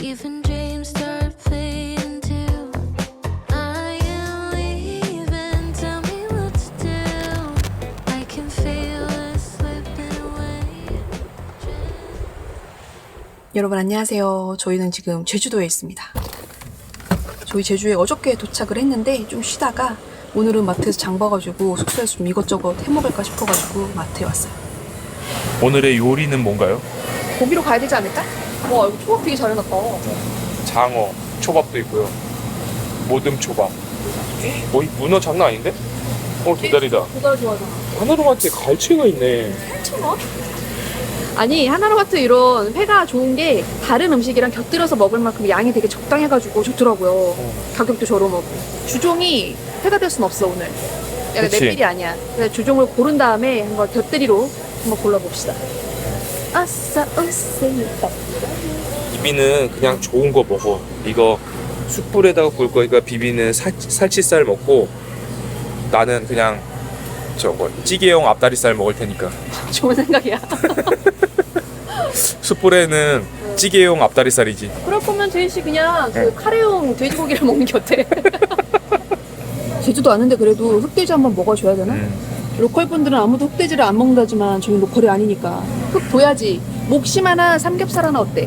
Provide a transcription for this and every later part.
Even dreams start fading too. I am leaving, tell me what to do. I can feel it slipping away. 여러분 안녕하세요. 저희는 지금 제주도에 있습니다. 저희 제주에 어저께 도착을 했는데 좀 쉬다가 오늘은 마트에서 장 봐가지고 숙소에서 좀 이것저것 해먹을까 싶어가지고 마트에 왔어요. 오늘의 요리는 뭔가요? 고기로 가야 되지 않을까? 와 이거 초밥 되게 잘 해놨다. 장어, 초밥도 있고요. 모듬 초밥. 문어 장난 아닌데? 도다리다. 도다리 좋아하잖아. 하나로마트에 갈치가 있네. 8,000원? 아니 하나로마트 이런 회가 좋은 게 다른 음식이랑 곁들여서 먹을 만큼 양이 되게 적당해가지고 좋더라고요. 가격도 저렴하고. 주종이 회가 될 순 없어 오늘. 내가 내 그치. 필이 아니야. 그래서 주종을 고른 다음에 한번 곁들이로 한번 골라봅시다. 아싸 오세요. 비비는 그냥 좋은 거 먹어. 이거 숯불에다가 구울 거니까 비비는 살치살 먹고 나는 그냥 저거 찌개용 앞다리살 먹을 테니까. 좋은 생각이야. 숯불에는 찌개용 앞다리살이지. 그럴 거면 제이씨 그냥 그 카레용 돼지고기를 먹는 게 어때? 제주도 아는데 그래도 흑돼지 한번 먹어줘야 되나? 로컬 분들은 아무도 흑돼지를 안 먹는다지만 저희 로컬이 아니니까 흑 둬야지. 목심 하나 삼겹살 하나 어때?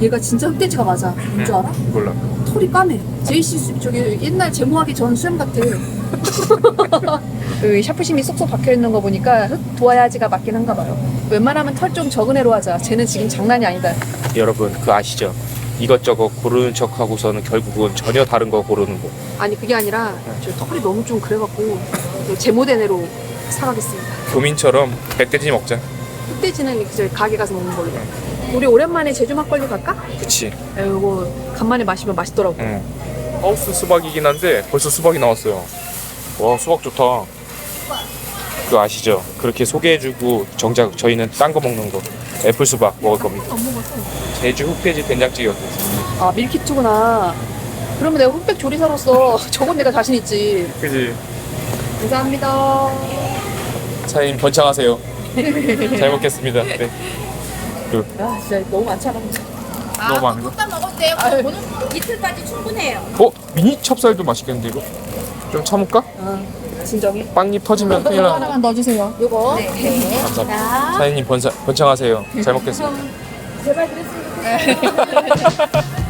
얘가 진짜 흑돼지가 맞아. 뭔 줄 알아? 몰라. 털이 까매. 제이씨 저기 옛날 제모하기 전 수염 같아. 여기 샤프심이 쏙쏙 박혀있는 거 보니까 흑 도와야지가 맞긴 한가 봐요. 웬만하면 털 좀 적은 애로 하자. 쟤는 지금 장난이 아니다. 여러분 그거 아시죠? 이것저것 고르는 척 하고서는 결국은 전혀 다른 거 고르는 거. 아니 그게 아니라 저 털이 너무 좀 그래갖고 제모된 애로 사가겠습니다. 교민처럼 백돼지 먹자. 흑돼지는 이제 가게 가서 먹는 걸로. 우리 오랜만에 제주 막걸리 갈까? 그치. 이거 간만에 마시면 맛있더라고. 하우스 수박이긴 한데 벌써 수박이 나왔어요. 와 수박 좋다. 그거 아시죠? 그렇게 소개해주고 정작 저희는 딴 거 먹는 거. 애플 수박 먹을 겁니다. 안 먹었어. 제주 흑돼지 된장찌개 어때? 아 밀키트구나. 그러면 내가 흑백 조리사로서 저건 내가 자신 있지. 그지. 감사합니다. 사장님 번창하세요. 잘 먹겠습니다. 네. 야 진짜 너무 많잖아. 너무 많은 거? 볶아 먹어도 돼요. 아유. 오늘 이틀까지 충분해요. 미니 찹쌀도 맛있겠는데 이거? 좀 참을까? 진정해. 빵잎 터지면 큰일 나는 거. 하나만 넣어주세요. 요거. 네. 감사합니다. 사장님 번창하세요. 잘 먹겠습니다. 제발 그랬으면 좋겠어요.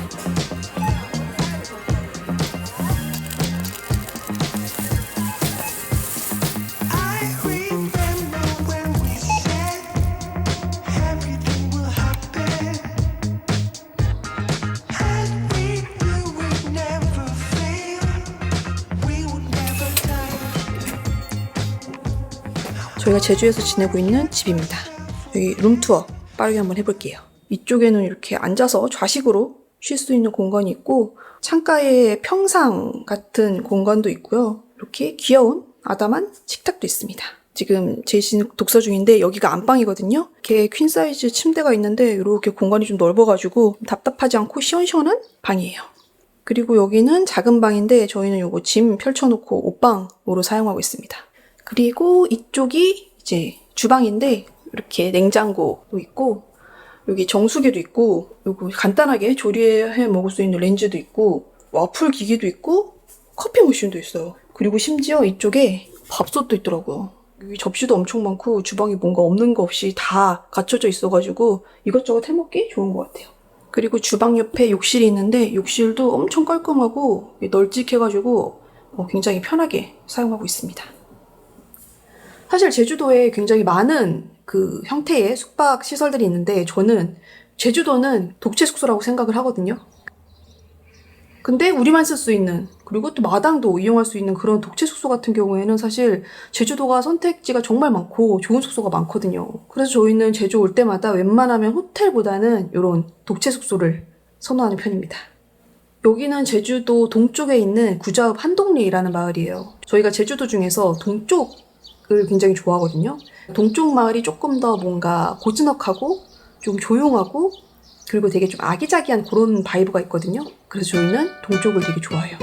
I remember when we said everything will happen, and we knew we'd never fail, we would never die. 저희가 제주에서 지내고 있는 집입니다. 여기 룸투어 빠르게 한번 해볼게요. 이쪽에는 이렇게 앉아서 좌식으로 쉴 수 있는 공간이 있고 창가에 평상 같은 공간도 있고요. 이렇게 귀여운 아담한 식탁도 있습니다. 지금 제이씨는 독서 중인데 여기가 안방이거든요. 이렇게 퀸 사이즈 침대가 있는데 이렇게 공간이 좀 넓어가지고 답답하지 않고 시원시원한 방이에요. 그리고 여기는 작은 방인데 저희는 요거 짐 펼쳐놓고 옷방으로 사용하고 있습니다. 그리고 이쪽이 이제 주방인데 이렇게 냉장고도 있고 여기 정수기도 있고 요거 간단하게 조리해 먹을 수 있는 렌즈도 있고 와플 기기도 있고 커피 머신도 있어요. 그리고 심지어 이쪽에 밥솥도 있더라고요. 여기 접시도 엄청 많고 주방에 뭔가 없는 거 없이 다 갖춰져 있어가지고 이것저것 해먹기 좋은 것 같아요. 그리고 주방 옆에 욕실이 있는데 욕실도 엄청 깔끔하고 널찍해가지고 굉장히 편하게 사용하고 있습니다. 사실 제주도에 굉장히 많은 그 형태의 숙박 시설들이 있는데 저는 제주도는 독채 숙소라고 생각을 하거든요. 근데 우리만 쓸 수 있는 그리고 또 마당도 이용할 수 있는 그런 독채 숙소 같은 경우에는 사실 제주도가 선택지가 정말 많고 좋은 숙소가 많거든요. 그래서 저희는 제주 올 때마다 웬만하면 호텔보다는 이런 독채 숙소를 선호하는 편입니다. 여기는 제주도 동쪽에 있는 구자읍 한동리라는 마을이에요. 저희가 제주도 중에서 동쪽을 굉장히 좋아하거든요. 동쪽 마을이 조금 더 뭔가 고즈넉하고 좀 조용하고 그리고 되게 좀 아기자기한 그런 바이브가 있거든요. 그래서 저희는 동쪽을 되게 좋아해요.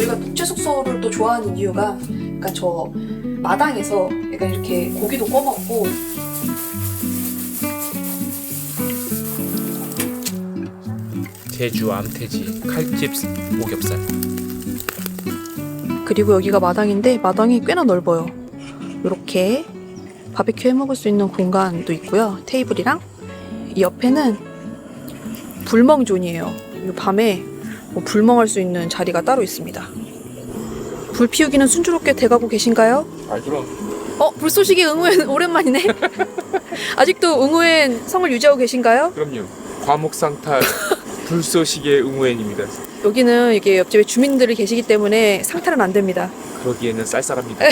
저희가 독채 숙소를 또 좋아하는 이유가 약간 저 마당에서 약간 이렇게 고기도 구워 먹고 제주 암태지 칼집 오겹살. 그리고 여기가 마당인데 마당이 꽤나 넓어요. 이렇게 바베큐 해 먹을 수 있는 공간도 있고요. 테이블이랑 이 옆에는 불멍존이에요. 이 밤에 뭐 불멍할 수 있는 자리가 따로 있습니다. 불 피우기는 순조롭게 돼가고 계신가요? 아 그럼. 불쏘시개 응우엔 오랜만이네. 아직도 응우엔 성을 유지하고 계신가요? 그럼요. 과목상탈 불쏘시개 응우엔입니다. 여기는 이게 옆집에 주민들이 계시기 때문에 상탈은 안 됩니다. 그러기에는 쌀쌀합니다.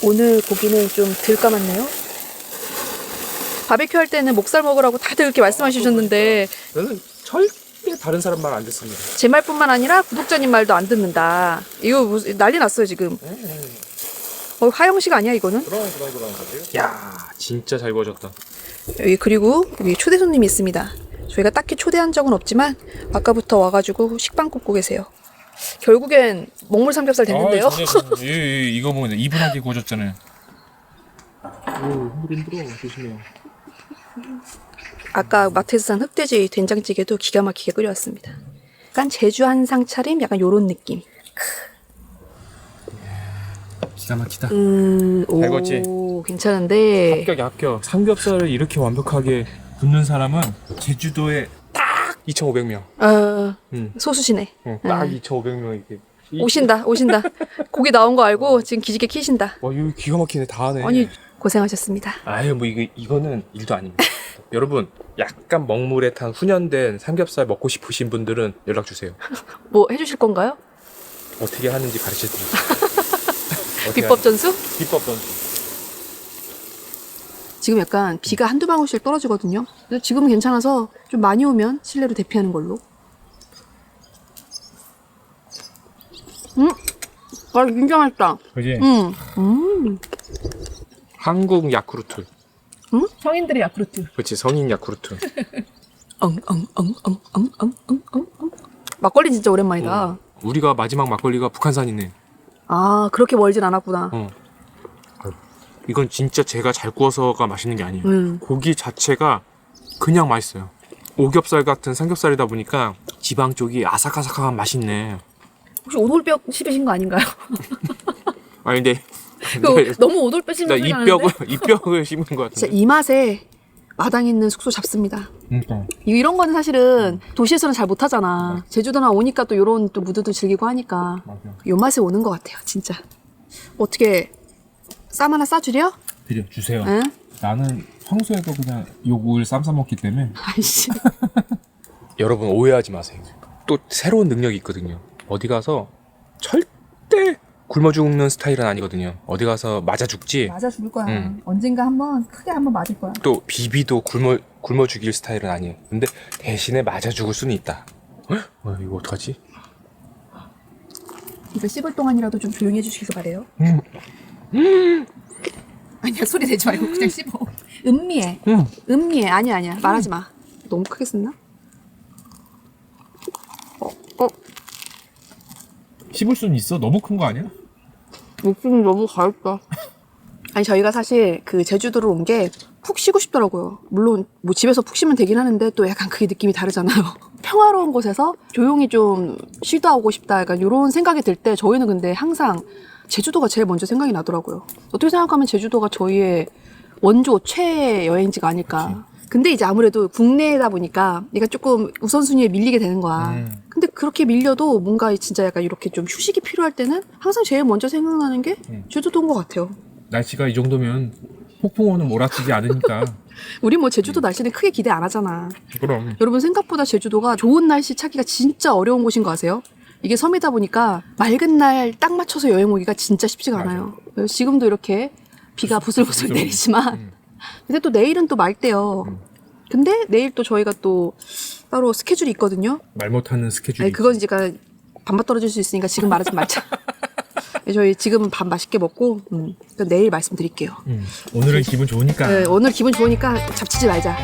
오늘 고기는 좀 덜 까맣네요. 바베큐 할 때는 목살 먹으라고 다들 이렇게 말씀하시셨는데 저는 절대 다른 사람 말 안 듣습니다. 제 말뿐만 아니라 구독자님 말도 안 듣는다. 이거 무슨 난리 났어요 지금. 하영식 아니야 이거는? 그럼. 야 진짜 잘 구워졌다. 여기 그리고 여기 초대 손님이 있습니다. 저희가 딱히 초대한 적은 없지만 아까부터 와가지고 식빵 굽고 계세요. 결국엔 먹물 삼겹살 됐는데요. 이거 보면 이분하게 구워졌잖아요. 오 힘들어 조심해요. 아까 마트에서 산 흑돼지 된장찌개도 기가 막히게 끓여왔습니다. 약간 제주 한상 차림 약간 요런 느낌. 기가 막히다. 오, 익었지? 괜찮은데. 합격. 삼겹살을 이렇게 완벽하게 굽는 사람은 제주도에 딱 2,500명. 소수시네. 딱 2,500명 이렇게. 오신다. 고기 나온 거 알고 지금 기지개 키신다. 와 이거 기가 막히네 다 하네. 아니 고생하셨습니다. 아유 뭐 이거는 일도 아닙니다. 여러분 약간 먹물에 탄 훈연된 삼겹살 먹고 싶으신 분들은 연락 주세요. 뭐 해주실 건가요? 어떻게 하는지 가르쳐 드릴게요. 비법 전수? 비법 전수. 지금 약간 비가 한두 방울씩 떨어지거든요. 근데 지금은 괜찮아서 좀 많이 오면 실내로 대피하는 걸로. 진짜 맛있다. 그지? 한국 야쿠르트. 성인들의 야쿠르트. 그렇지 성인 야쿠르트. 막걸리 진짜 오랜만이다. 우리가 마지막 막걸리가 북한산이네. 아, 그렇게 멀진 않았구나. 이건 진짜 제가 잘 구워서가 맛있는 게 아니에요. 고기 자체가 그냥 맛있어요. 오겹살 같은 삼겹살이다 보니까 지방 쪽이 아삭아삭한 맛이 있네. 혹시 오돌뼈 씹으신 거 아닌가요? 아니 근데 너무 오돌뼈 씹는 나 소리 나는데? 입벽을 씹은 것 같은데. 진짜 이 맛에 마당 있는 숙소 잡습니다. 그러니까. 이런 거는 사실은 도시에서는 잘 못하잖아. 제주도나 오니까 또 이런 또 무드도 즐기고 하니까 맞아. 요 맛에 오는 것 같아요, 진짜. 어떻게 쌈 하나 싸주려? 드려 주세요. 응? 나는 평소에도 그냥 요구를 쌈 싸 먹기 때문에. 아이씨. 여러분 오해하지 마세요. 또 새로운 능력이 있거든요. 어디 가서 절대 굶어 죽는 스타일은 아니거든요. 어디 가서 맞아 죽지. 맞아 죽을 거야. 언젠가 크게 한번 맞을 거야. 또 비비도 굶어 죽일 스타일은 아니에요. 근데 대신에 맞아 죽을 수는 있다. 이거 어떡하지? 이거 씹을 동안이라도 좀 조용히 해주시길 바래요. 아니야, 소리 내지 말고 그냥 씹어. 음미해. 음미해. 아니야. 말하지 마. 너무 크게 썼나? 씹을 수는 있어? 너무 큰 거 아니야? 목숨이 너무 가렵다. 아니, 저희가 사실 그 제주도를 온 게 푹 쉬고 싶더라고요. 물론 뭐 집에서 푹 쉬면 되긴 하는데 또 약간 그게 느낌이 다르잖아요. 평화로운 곳에서 조용히 좀 쉬다 오고 싶다. 약간 이런 생각이 들 때 저희는 근데 항상 제주도가 제일 먼저 생각이 나더라고요. 어떻게 생각하면 제주도가 저희의 원조 최애 여행지가 아닐까. 근데 이제 아무래도 국내다 보니까 얘가 조금 우선순위에 밀리게 되는 거야. 근데 그렇게 밀려도 뭔가 진짜 약간 이렇게 좀 휴식이 필요할 때는 항상 제일 먼저 생각나는 게 제주도인 것 같아요. 날씨가 이 정도면 폭풍우는 몰아치지 않으니까. 우리 뭐 제주도 날씨는 크게 기대 안 하잖아. 그럼. 여러분 생각보다 제주도가 좋은 날씨 찾기가 진짜 어려운 곳인 거 아세요? 이게 섬이다 보니까 맑은 날 딱 맞춰서 여행 오기가 진짜 쉽지가 않아요. 그래서 지금도 이렇게 비가 부슬부슬 내리지만 근데 또 내일은 또 맑대요. 근데 내일 또 저희가 또 따로 스케줄이 있거든요. 말 못하는 스케줄이. 아니, 그건 이제 반반 떨어질 수 있으니까 지금 말하지 말자. 저희 지금은 밥 맛있게 먹고 내일 말씀드릴게요. 오늘은 기분 좋으니까. 네, 오늘 기분 좋으니까 잡치지 말자.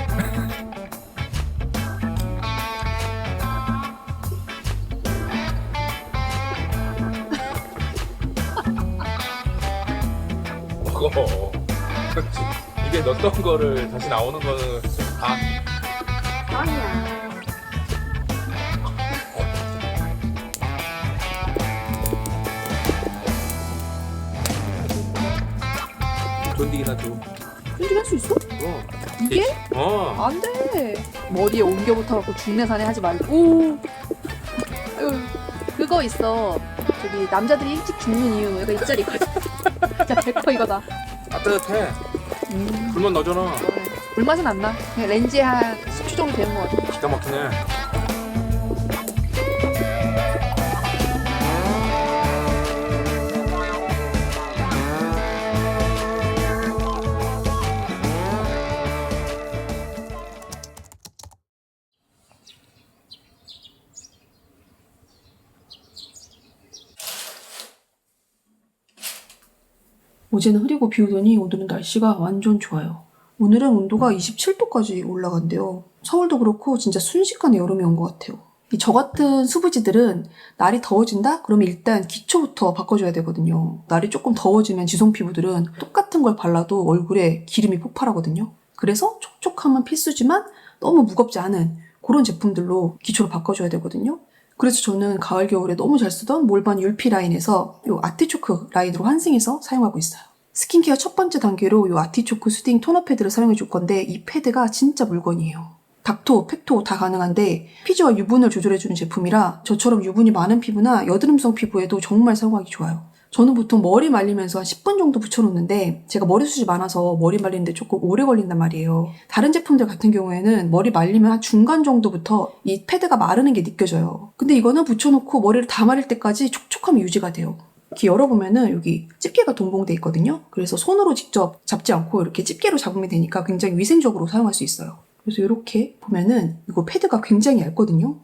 그거. 그렇지. 입에 넣었던 거를 다시 나오는 거는 아. 아니야. 존디긴 하죠. 쫀득할 수 있어? 이게? 안 돼. 머리에 옮겨붙어갖고 중내산에 하지 말고. 아유, 그거 있어. 저기 남자들이 일찍 죽는 이유 약간 이 짤이 있거든. 진짜 100% 이거다. 따뜻해. 불만 나잖아. 불맛은 안 나. 그냥 렌즈에 한 10초 정도 되는 것 같아. 기가 막히네. 어제는 흐리고 비 오더니 오늘은 날씨가 완전 좋아요. 오늘은 온도가 27도까지 올라간대요. 서울도 그렇고 진짜 순식간에 여름이 온 것 같아요. 저 같은 수부지들은 날이 더워진다? 그러면 일단 기초부터 바꿔줘야 되거든요. 날이 조금 더워지면 지성 피부들은 똑같은 걸 발라도 얼굴에 기름이 폭발하거든요. 그래서 촉촉함은 필수지만 너무 무겁지 않은 그런 제품들로 기초를 바꿔줘야 되거든요. 그래서 저는 가을 겨울에 너무 잘 쓰던 몰반 율피 라인에서 이 아티초크 라인으로 환승해서 사용하고 있어요. 스킨케어 첫 번째 단계로 이 아티초크 수딩 토너 패드를 사용해 줄 건데 이 패드가 진짜 물건이에요. 닥토, 팩토 다 가능한데 피지와 유분을 조절해주는 제품이라 저처럼 유분이 많은 피부나 여드름성 피부에도 정말 사용하기 좋아요. 저는 보통 머리 말리면서 한 10분 정도 붙여놓는데 제가 머리숱이 많아서 머리 말리는데 조금 오래 걸린단 말이에요. 다른 제품들 같은 경우에는 머리 말리면 한 중간 정도부터 이 패드가 마르는 게 느껴져요. 근데 이거는 붙여놓고 머리를 다 마를 때까지 촉촉함이 유지가 돼요. 이렇게 열어보면은 여기 집게가 동봉돼 있거든요. 그래서 손으로 직접 잡지 않고 이렇게 집게로 잡으면 되니까 굉장히 위생적으로 사용할 수 있어요. 그래서 이렇게 보면은 이거 패드가 굉장히 얇거든요.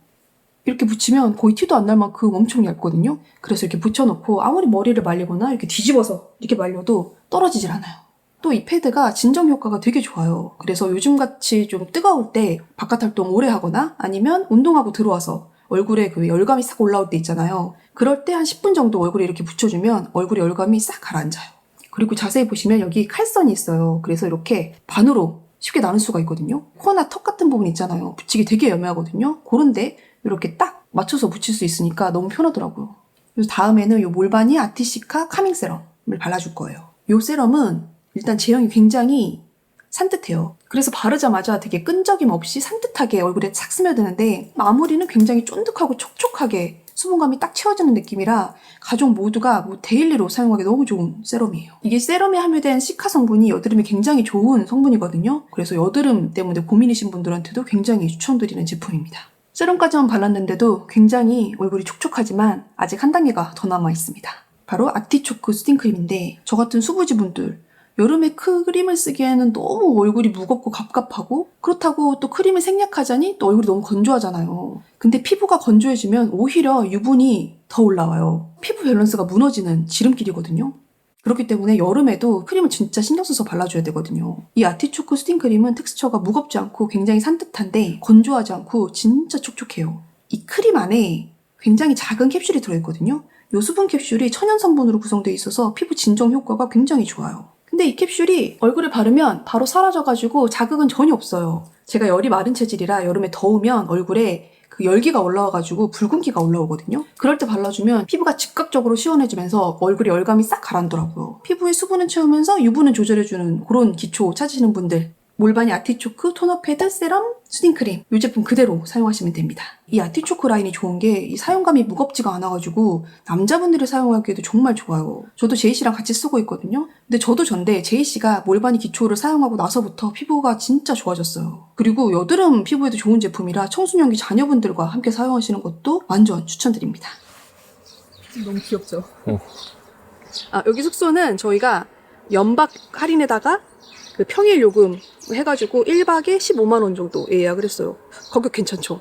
이렇게 붙이면 거의 티도 안 날 만큼 엄청 얇거든요. 그래서 이렇게 붙여놓고 아무리 머리를 말리거나 이렇게 뒤집어서 이렇게 말려도 떨어지질 않아요. 또 이 패드가 진정 효과가 되게 좋아요. 그래서 요즘같이 좀 뜨거울 때 바깥 활동 오래 하거나 아니면 운동하고 들어와서 얼굴에 그 열감이 싹 올라올 때 있잖아요. 그럴 때 한 10분 정도 얼굴에 이렇게 붙여주면 얼굴에 열감이 싹 가라앉아요. 그리고 자세히 보시면 여기 칼선이 있어요. 그래서 이렇게 반으로 쉽게 나눌 수가 있거든요. 코나 턱 같은 부분 있잖아요. 붙이기 되게 애매하거든요. 그런데 이렇게 딱 맞춰서 붙일 수 있으니까 너무 편하더라고요. 그래서 다음에는 이 몰바니 아티시카 카밍 세럼을 발라줄 거예요. 이 세럼은 일단 제형이 굉장히 산뜻해요. 그래서 바르자마자 되게 끈적임 없이 산뜻하게 얼굴에 착 스며드는데 마무리는 굉장히 쫀득하고 촉촉하게 수분감이 딱 채워지는 느낌이라 가족 모두가 데일리로 사용하기 너무 좋은 세럼이에요. 이게 세럼에 함유된 시카 성분이 여드름에 굉장히 좋은 성분이거든요. 그래서 여드름 때문에 고민이신 분들한테도 굉장히 추천드리는 제품입니다. 세럼까지만 발랐는데도 굉장히 얼굴이 촉촉하지만 아직 한 단계가 더 남아 있습니다. 바로 아티초크 수딩 크림인데 저 같은 수부지 분들 여름에 크림을 쓰기에는 너무 얼굴이 무겁고 갑갑하고 그렇다고 또 크림이 생략하자니 또 얼굴이 너무 건조하잖아요. 근데 피부가 건조해지면 오히려 유분이 더 올라와요. 피부 밸런스가 무너지는 지름길이거든요. 그렇기 때문에 여름에도 크림을 진짜 신경 써서 발라줘야 되거든요. 이 아티초크 수딩 크림은 텍스처가 무겁지 않고 굉장히 산뜻한데 건조하지 않고 진짜 촉촉해요. 이 크림 안에 굉장히 작은 캡슐이 들어있거든요. 이 수분 캡슐이 천연 성분으로 구성되어 있어서 피부 진정 효과가 굉장히 좋아요. 근데 이 캡슐이 얼굴에 바르면 바로 사라져가지고 자극은 전혀 없어요. 제가 열이 마른 체질이라 여름에 더우면 얼굴에 그 열기가 올라와가지고 붉은기가 올라오거든요. 그럴 때 발라주면 피부가 즉각적으로 시원해지면서 얼굴에 열감이 싹 가라앉더라고요. 피부에 수분은 채우면서 유분은 조절해주는 그런 기초 찾으시는 분들 몰바니 아티초크 토너 패드 세럼 수딩 크림 이 제품 그대로 사용하시면 됩니다. 이 아티초크 라인이 좋은 게 이 사용감이 무겁지가 않아가지고 남자분들이 사용하기에도 정말 좋아요. 저도 제이씨랑 같이 쓰고 있거든요. 근데 저도 전데 제이씨가 몰바니 기초를 사용하고 나서부터 피부가 진짜 좋아졌어요. 그리고 여드름 피부에도 좋은 제품이라 청소년기 자녀분들과 함께 사용하시는 것도 완전 추천드립니다. 너무 귀엽죠? 여기 숙소는 저희가 연박 할인에다가 그 평일 요금 해가지고 1박에 15만 원 정도 예약을 했어요. 가격 괜찮죠?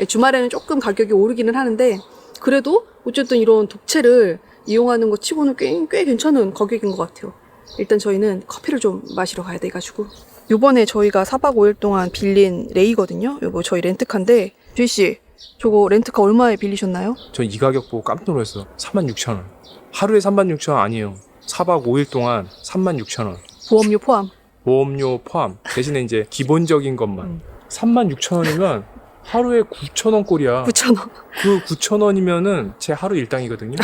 주말에는 조금 가격이 오르기는 하는데 그래도 어쨌든 이런 독채를 이용하는 것 치고는 꽤 괜찮은 가격인 것 같아요. 일단 저희는 커피를 좀 마시러 가야 돼가지고 요번에 저희가 4박 5일 동안 빌린 레이거든요. 요거 저희 렌트카인데 주희씨 저거 렌트카 얼마에 빌리셨나요? 전 이 가격 보고 깜짝 놀랐어. 36,000원. 하루에 36,000원 아니에요. 4박 5일 동안 36,000원. 보험료 포함. 보험료 포함. 대신에 이제 기본적인 것만. 36,000원이면 하루에 9,000원 꼴이야. 9,000원. 그 9,000원이면은 제 하루 일당이거든요.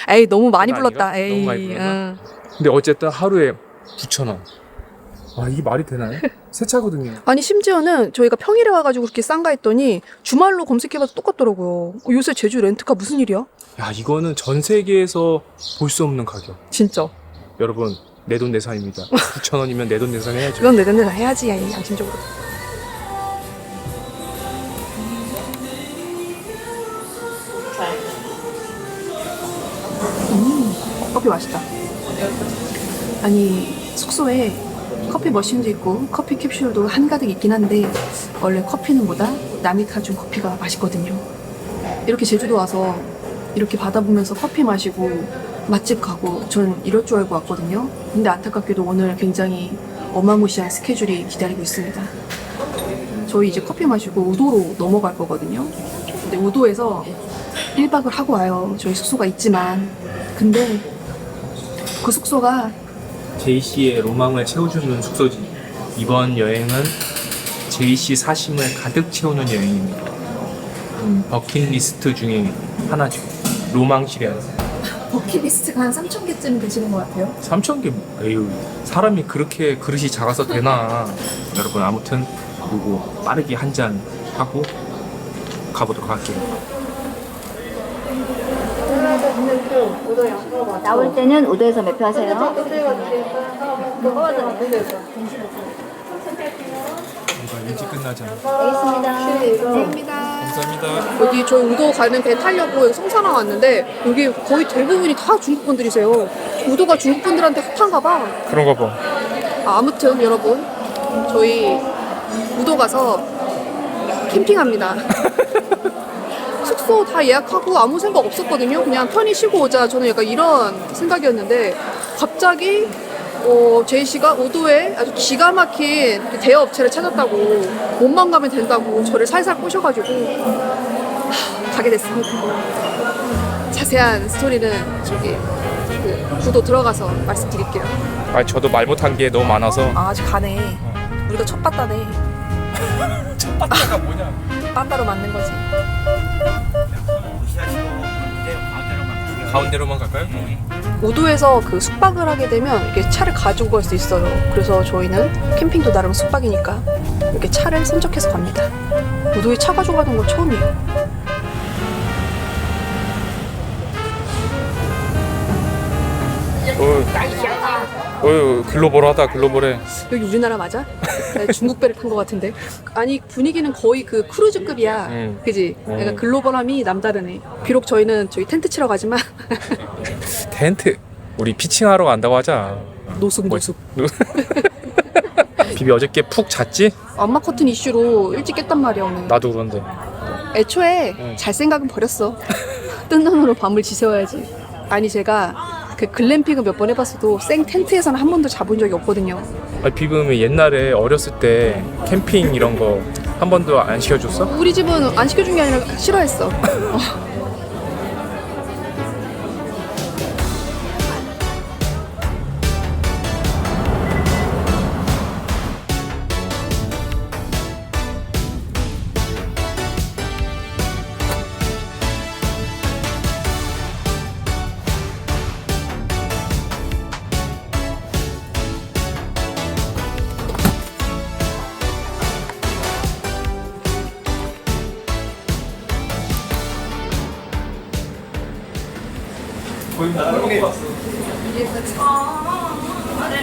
에이, 너무 많이 그건 불렀다. 아닌가? 에이. 너무 많이 불렀나? 응. 근데 어쨌든 하루에 9,000원. 아, 이게 말이 되나요? 새 차거든요. 아니, 심지어는 저희가 평일에 와가지고 그렇게 싼가 했더니 주말로 검색해봐도 똑같더라고요. 요새 제주 렌트카 무슨 일이야? 야, 이거는 전 세계에서 볼 수 없는 가격. 진짜. 여러분, 내돈내산입니다. 9,000원이면 내돈내산 해야죠. 그건 내 돈내서 해야지, 양심적으로. 커피 맛있다. 아니, 숙소에 커피 머신도 있고 커피 캡슐도 한가득 있긴 한데 원래 커피는 보다 남이 타준 커피가 맛있거든요. 이렇게 제주도 와서 이렇게 바다 보면서 커피 마시고 맛집 가고 전 이럴 줄 알고 왔거든요. 근데 안타깝게도 오늘 굉장히 어마무시한 스케줄이 기다리고 있습니다. 저희 이제 커피 마시고 우도로 넘어갈 거거든요. 근데 우도에서 1박을 하고 와요. 저희 숙소가 있지만. 근데 그 숙소가 제이씨의 로망을 채워주는 숙소지. 이번 여행은 제이씨 사심을 가득 채우는 여행입니다. 버킷리스트 중에 하나죠. 로망 실현. 버킷리스트가 한 3,000개쯤 되시는 것 같아요. 3,000개. 에휴, 사람이 그렇게 그릇이 작아서 되나. 여러분, 아무튼 요거 빠르게 한 잔 하고 가보도록 할게요. 나올 때는 우도에서 매표하세요. 이거 일찍 끝나잖아. 알겠습니다. 감사합니다. 여기 저희 우도 가는 배 타려고 여기 성산항 왔는데 여기 거의 대부분이 다 중국 분들이세요. 우도가 중국 분들한테 핫한가 봐. 그런가 봐. 아무튼 여러분 저희 우도 가서 캠핑합니다. 숙소 다 예약하고 아무 생각 없었거든요. 그냥 편히 쉬고 오자. 저는 약간 이런 생각이었는데 갑자기 제이 씨가 우도에 아주 기가 막힌 대여 업체를 찾았다고 몸만 가면 된다고 저를 살살 꼬셔가지고 가게 됐습니다. 자세한 스토리는 저기 그 구도 들어가서 말씀드릴게요. 아, 저도 말 못한 게 너무 많아서. 아, 아직 가네. 우리가 첫 빠따네. 첫 번째가 뭐냐? 빠따로 맞는 거지. 가운데로만 갈까요? 우도에서 그 숙박을 하게 되면 이렇게 차를 가지고 갈 수 있어요. 그래서 저희는 캠핑도 나름 숙박이니까 이렇게 차를 선적해서 갑니다. 우도에 차 가져가는 건 처음이에요. 글로벌하다, 글로벌해. 여기 우리나라 맞아? 나 중국 배를 탄 것 같은데. 아니 분위기는 거의 그 크루즈급이야. 그지? 약간 글로벌함이 남다르네. 비록 저희는 저희 텐트 치러 가지만 텐트. 우리 피칭하러 간다고 하자. 노숙. 비비 어저께 푹 잤지? 안마 커튼 이슈로 일찍 깼단 말이야 오늘. 나도 그런데. 애초에 잘 생각은 버렸어. 뜬 눈으로 밤을 지새워야지. 아니 제가 그 글램핑을 몇 번 해봤어도 생 텐트에서는 한 번도 자본 적이 없거든요. 비비면 옛날에 어렸을 때 캠핑 이런 거 한 번도 안 시켜줬어? 우리 집은 안 시켜준 게 아니라 싫어했어.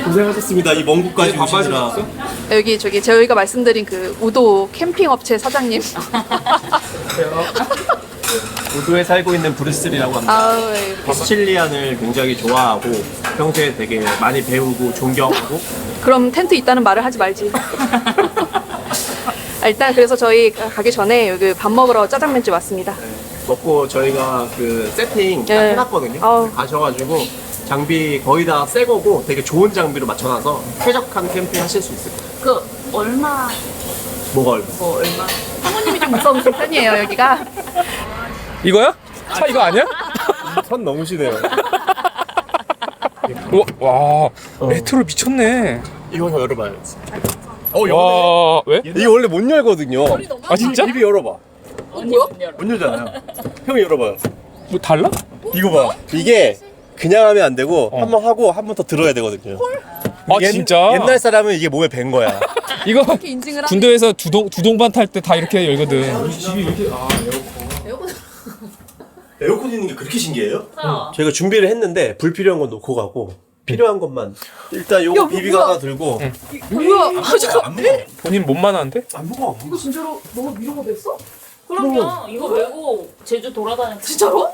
고생하셨습니다. 이 먼 곳까지 오시느라. 여기 저희가 말씀드린 그 우도 캠핑 업체 사장님. 우도에 살고 있는 브루스리라고 합니다. 아우, 시칠리안을 굉장히 좋아하고 평소에 되게 많이 배우고 존경하고 그럼 텐트 있다는 말을 하지 말지. 일단 그래서 저희 가기 전에 여기 밥 먹으러 짜장면집 왔습니다. 먹고 저희가 그 세팅 다 예. 해놨거든요. 아우. 가셔가지고 장비 거의 다 새 거고 되게 좋은 장비로 맞춰놔서 쾌적한 캠핑 하실 수 있을 거예요. 그 얼마? 뭐가 얼마? 사모님이 좀 무서운 편이에요 여기가. 이거야? 차 이거 아니야? 선 넘으시네요. 와, 메트로 미쳤네. 이거 열어봐요. 와, 왜? 이거 원래 못 열거든요. 아 진짜? 비비 열어봐. 뭐야? 못 열잖아요. 형이 열어봐요. 뭐 달라? 이거 봐. 이게 그냥 하면 안 되고 한 번 하고 한 번 더 들어야 되거든요. 아 진짜? 옛날 사람은 이게 몸에 밴 거야. 이거 인증을 하네. 군대에서 두동반 탈 때 다 이렇게 열거든. 에어컨 있는 게 그렇게 신기해요? 저희가 준비를 했는데 불필요한 건 놓고 가고 필요한 것만 일단 요거 비비가 하나 들고 뭐야? 아 잠깐. 안 무거워. 본인 몸만 하는데? 안 무거워. 이거 진짜로 너가 위로가 됐어? 그럼요. 이거 메고 제주 돌아다녔어. 진짜로?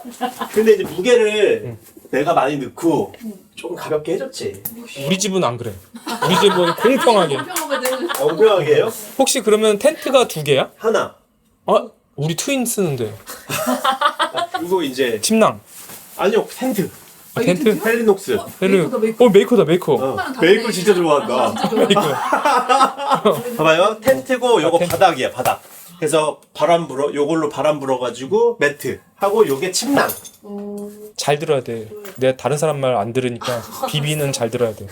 근데 이제 무게를 내가 많이 넣고 조금 가볍게 해줬지. 우리 집은 안 그래. 우리 집은 공평하게. 엉뚱하게 해요? 혹시 그러면 텐트가 2개야? 하나. 아, 우리 트윈 쓰는데. 이거 이제 침낭. 아니요 텐트. 아, 텐트? 헬리녹스. 메이커다 메이커. 메이커 진짜 좋아한다. 메이커. 봐봐요. 텐트고 요거 텐트. 바닥이야 바닥. 그래서 바람 불어 요걸로 바람 불어가지고 매트 하고 요게 침낭. 잘 들어야 돼. 내가 다른 사람 말 안 들으니까 비비는 잘 들어야 돼.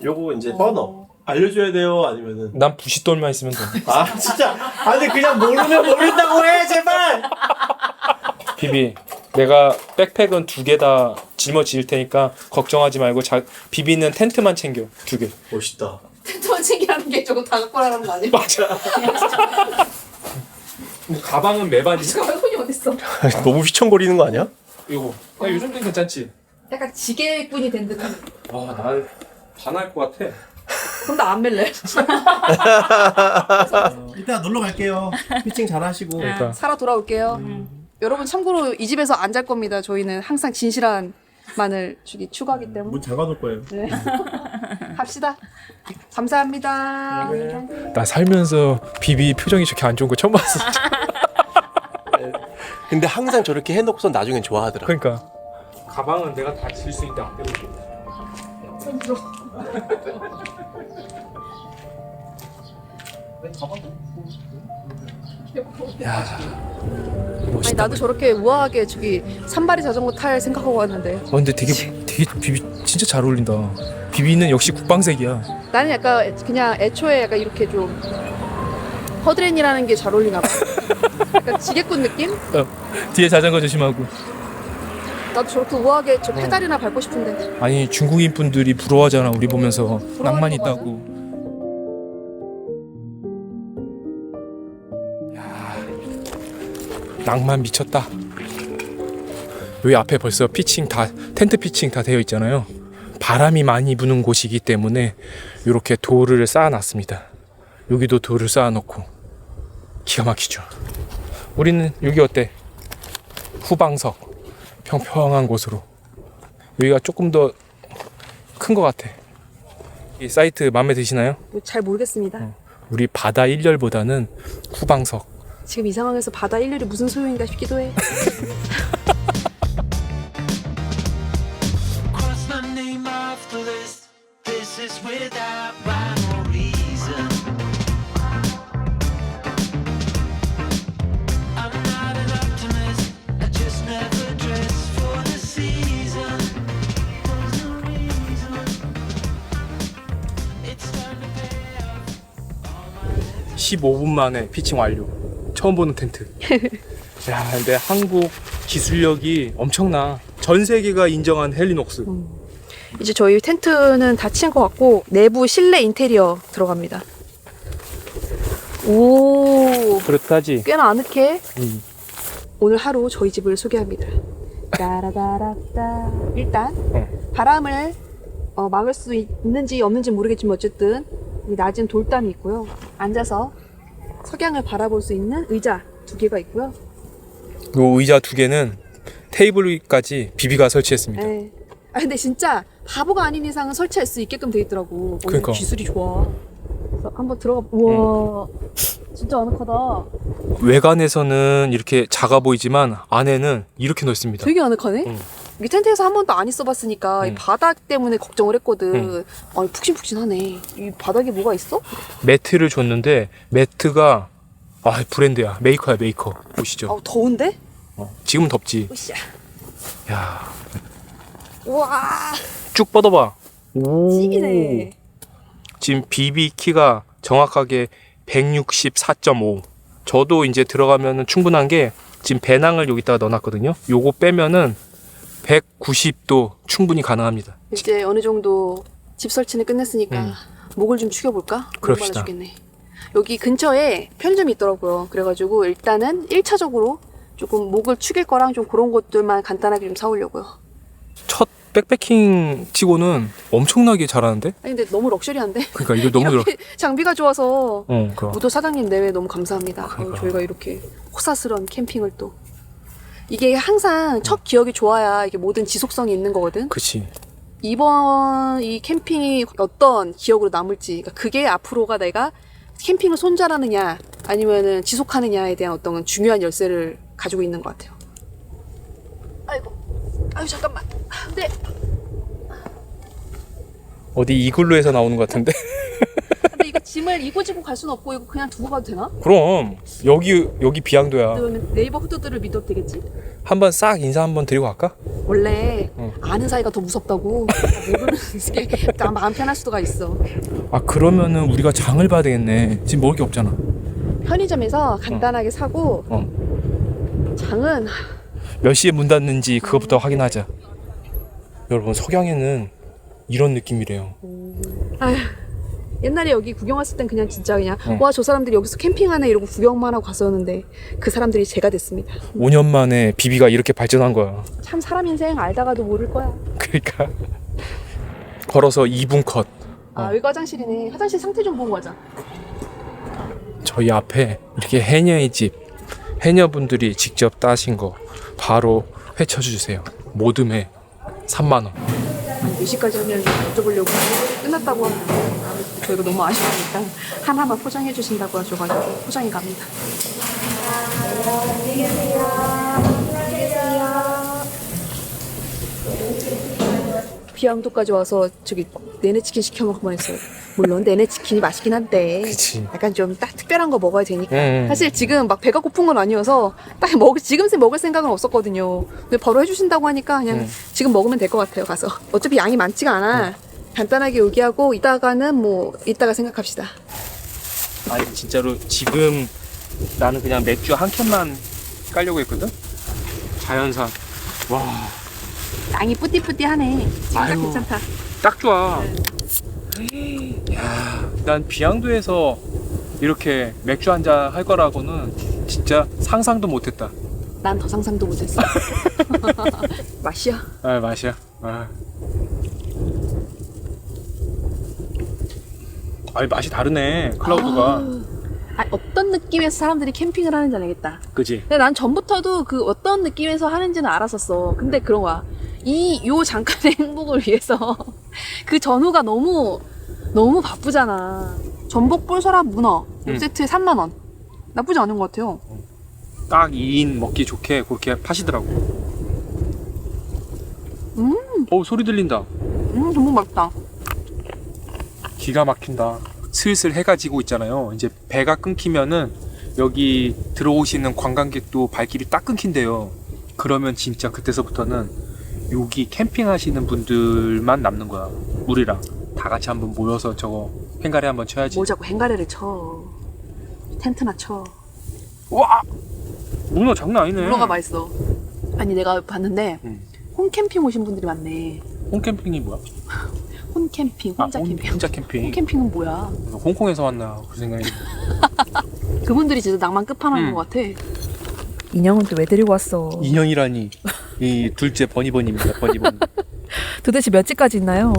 요거 이제 버너. 알려줘야 돼요 아니면은 난 부싯돌만 있으면 돼. 아 진짜 아니 그냥 모르면 모른다고 해 제발. 비비, 내가 백팩은 2개 다 짊어질 테니까 걱정하지 말고 비비는 텐트만 챙겨. 2개. 멋있다. 텐트만 챙기라는 게 저거 다 갖고 라는 거 아니야? 맞아. 뭐 가방은 매반이지. 잠깐만 손이 어딨어? 너무 휘청거리는 거 아니야? 이거. 야, 요 정도는 괜찮지? 약간 지게꾼이 된 듯한. 와, 난 반할 것 같아. 그럼 나 안 멜래. 이따 놀러 갈게요. 피칭 잘 하시고. 그러니까. 살아 돌아올게요. 여러분 참고로 이 집에서 안 잘 겁니다. 저희는 항상 진실한 만을 추구하기 때문에. 문 잠가놓을 거예요. 네. 합시다. 감사합니다. 나 살면서 비비 표정이 저렇게 안 좋은 거 처음 봤어. 근데 항상 저렇게 해놓고선 나중엔 좋아하더라. 그러니까. 가방은 내가 다 질 수 있는데 안 빼고. 아니 나도 저렇게 우아하게 저기 산발이 자전거 탈 생각하고 왔는데 근데 되게 비비 진짜 잘 어울린다. 비비는 역시 국방색이야. 나는 약간 그냥 애초에 약간 이렇게 좀 허드렛이라는 게 잘 어울리나 봐. 약간 지게꾼 느낌? 뒤에 자전거 조심하고. 나도 저렇게 우아하게 저 페달이나 밟고 싶은데. 아니 중국인 분들이 부러워하잖아 우리 보면서. 낭만 거 있다고. 야, 낭만 미쳤다. 여기 앞에 벌써 텐트 피칭 다 되어 있잖아요. 바람이 많이 부는 곳이기 때문에 이렇게 돌을 쌓아놨습니다. 여기도 돌을 쌓아놓고 기가 막히죠. 우리는 여기 어때? 후방석 평평한 곳으로. 여기가 조금 더 큰 것 같아. 이 사이트 마음에 드시나요? 잘 모르겠습니다. 우리 바다 일렬보다는 후방석. 지금 이 상황에서 바다 일렬이 무슨 소용인가 싶기도 해. Cross my name off the list. This is without rhyme or reason. I'm not an optimist. I just never dress for the season. There's no reason. It's time to pay off. 15분 만에 피칭 완료. 처음 보는 텐트. 야, 근데 한국 기술력이 엄청나. 전 세계가 인정한 헬리녹스. 이제 저희 텐트는 다 치는 것 같고 내부 실내 인테리어 들어갑니다. 오, 그렇다지. 꽤나 아늑해. 음. 오늘 하루 저희 집을 소개합니다. 따라다라따. 일단 바람을 막을 수 있는지 없는지 모르겠지만 어쨌든 이 낮은 돌담이 있고요. 앉아서 석양을 바라볼 수 있는 의자 2개가 있고요. 요 의자 2개는 테이블 위까지 비비가 설치했습니다. 네. 아 근데 진짜 바보가 아닌 이상은 설치할 수 있게끔 돼 있더라고. 그러니까. 기술이 좋아. 그래서 한번 들어가. 우와, 진짜 아늑하다. 외관에서는 이렇게 작아 보이지만 안에는 이렇게 넓습니다. 되게 아늑하네. 이 텐트에서 한 번도 안 있어봤으니까 이 바닥 때문에 걱정을 했거든. 아니 푹신푹신하네. 이 바닥에 뭐가 있어? 매트를 줬는데 매트가 브랜드야. 메이커야 메이커. 보시죠. 아 더운데? 지금은 덥지. 으쌰. 야, 우와. 쭉 뻗어봐. 찌기네. 지금 비비 키가 정확하게 164.5. 저도 이제 들어가면은 충분한 게 지금 배낭을 여기다가 넣어놨거든요. 요거 빼면은 190도 충분히 가능합니다. 이제 어느 정도 집 설치는 끝냈으니까 목을 좀 축여볼까? 그럽시다. 죽겠네. 여기 근처에 편의점이 있더라고요. 그래가지고 일단은 1차적으로 조금 목을 축일 거랑 좀 그런 것들만 간단하게 좀 사오려고요. 첫 백패킹 치고는 엄청나게 잘하는데? 아니 근데 너무 럭셔리한데? 그러니까 이거 너무 이렇게 장비가 좋아서 그럼. 무도 사장님 내외 너무 감사합니다. 그러니까. 저희가 이렇게 호사스러운 캠핑을 또 이게 항상 첫 기억이 좋아야 이게 모든 지속성이 있는 거거든. 그치. 이번 이 캠핑이 어떤 기억으로 남을지, 그러니까 그게 앞으로가 내가 캠핑을 손잘하느냐 아니면은 지속하느냐에 대한 어떤 중요한 열쇠를 가지고 있는 것 같아요. 아유 잠깐만. 네. 어디 이글루에서 나오는 것 같은데? 근데 이거 짐을 이고 지고 갈 수는 없고 이거 그냥 두고 가도 되나? 그럼 여기 비양도야. 그러면 네이버 후드들을 믿어도 되겠지? 한번 싹 인사 한번 드리고 갈까? 원래 아는 사이가 더 무섭다고. 모르는 게 마음 편할 수가 있어. 아 그러면은 우리가 장을 봐야 되겠네. 지금 먹을 게 없잖아. 편의점에서 간단하게 사고 장은 몇 시에 문 닫는지 그것부터 확인하자. 여러분 석양에는 이런 느낌이래요. 아휴, 옛날에 여기 구경 왔을 땐 그냥 진짜 그냥 와 저 사람들이 여기서 캠핑하네 이러고 구경만 하고 갔었는데 그 사람들이 제가 됐습니다. 5년 만에 비비가 이렇게 발전한 거야. 참 사람 인생 알다가도 모를 거야. 그러니까 걸어서 2분 컷. 아 여기 화장실이네. 화장실 상태 좀 보고 가자. 저희 앞에 이렇게 해녀의 집, 해녀분들이 직접 따신 거 바로 회쳐주세요. 모듬에 3만 원. 아니 몇 시까지 하면 여쭤보려고 끝났다고 하면 저희가 너무 아쉬우니까 하나만 포장해 주신다고 하셔가지고 포장해 갑니다. 안녕히 계세요. 안녕히 계세요. 비양도까지 와서 저기 내내치킨 시켜 먹을 뻔했어요. 물론 내내치킨이 맛있긴 한데 그치. 약간 좀 딱 특별한 거 먹어야 되니까 음. 사실 지금 막 배가 고픈 건 아니어서 딱 지금 먹을 생각은 없었거든요. 근데 바로 해주신다고 하니까 그냥 지금 먹으면 될 것 같아요. 가서 어차피 양이 많지가 않아. 간단하게 요기하고 이따가는 뭐 이따가 생각합시다. 아니 진짜로 지금 나는 그냥 맥주 한 캔만 깔려고 했거든? 자연산. 와, 양이 뿌띠뿌띠하네. 지금 딱 아유. 괜찮다. 딱 좋아. 야, 난 비양도에서 이렇게 맥주 한잔 할 거라고는 진짜 상상도 못했다. 난 더 상상도 못했어. 맛이야. 아, 맛이야. 아. 아니 맛이 다르네. 클라우드가. 어떤 느낌에서 사람들이 캠핑을 하는지 알겠다. 그지? 근데 난 전부터도 그 어떤 느낌에서 하는지는 알았었어. 근데 그런 거야. 요 잠깐의 행복을 위해서 그 전후가 너무 바쁘잖아. 전복, 뿔소라, 문어 세트에 3만 원. 나쁘지 않은 것 같아요. 딱 2인 먹기 좋게 그렇게 파시더라고. 소리 들린다. 전복 맛있다. 기가 막힌다. 슬슬 해가 지고 있잖아요. 이제 배가 끊기면은 여기 들어오시는 관광객도 발길이 딱 끊긴대요. 그러면 진짜 그때서부터는 여기 캠핑하시는 분들만 남는 거야. 우리랑 다 같이 한번 모여서 저거 횡가리 한번 쳐야지. 뭐 자꾸 행가래를 쳐. 텐트나 쳐. 와! 문어 장난 아니네. 문어가 맛있어. 아니 내가 봤는데 응. 홈캠핑 오신 분들이 많네. 홈캠핑이 뭐야? 홈캠핑, 혼자 캠핑. 혼자 캠핑. 홈캠핑은 뭐야? 홍콩에서 왔나 그 생각이. 그분들이 진짜 낭만 끝판왕인 응. 것 같아. 인형은 또 왜 데리고 왔어? 인형이라니. 이 둘째 버니버니입니다. 버니버니. 도대체 몇 집까지 있나요?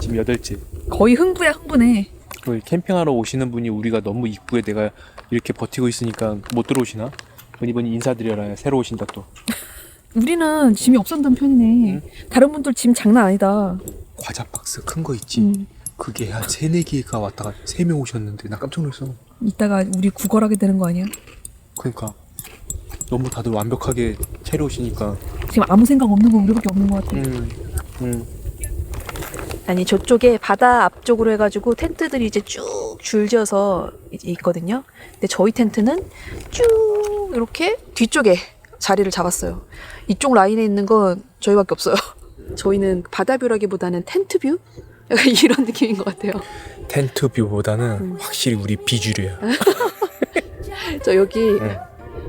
지금 8째. 거의 흥부야 흥부네. 그 캠핑하러 오시는 분이 우리가 너무 이쁘게 내가 이렇게 버티고 있으니까 못 들어오시나? 버니버니 인사드려라. 새로 오신다 또. 우리는 짐이 없었던 편이네. 다른 분들 짐 장난 아니다. 과자 박스 큰 거 있지? 그게 한 3-4개가 왔다가 3명 오셨는데 나 깜짝 놀랐어. 이따가 우리 구걸하게 되는 거 아니야? 그러니까 너무 다들 완벽하게 차려오시니까. 지금 아무 생각 없는 건 우리밖에 없는 것 같아. 아니 저쪽에 바다 앞쪽으로 해가지고 텐트들이 이제 쭉 줄지어서 이제 있거든요. 근데 저희 텐트는 쭉 이렇게 뒤쪽에 자리를 잡았어요. 이쪽 라인에 있는 건 저희밖에 없어요. 저희는 바다뷰라기보다는 텐트뷰? 약간 이런 느낌인 것 같아요. 텐트 뷰보다는 확실히 우리 비주류야. 저 여기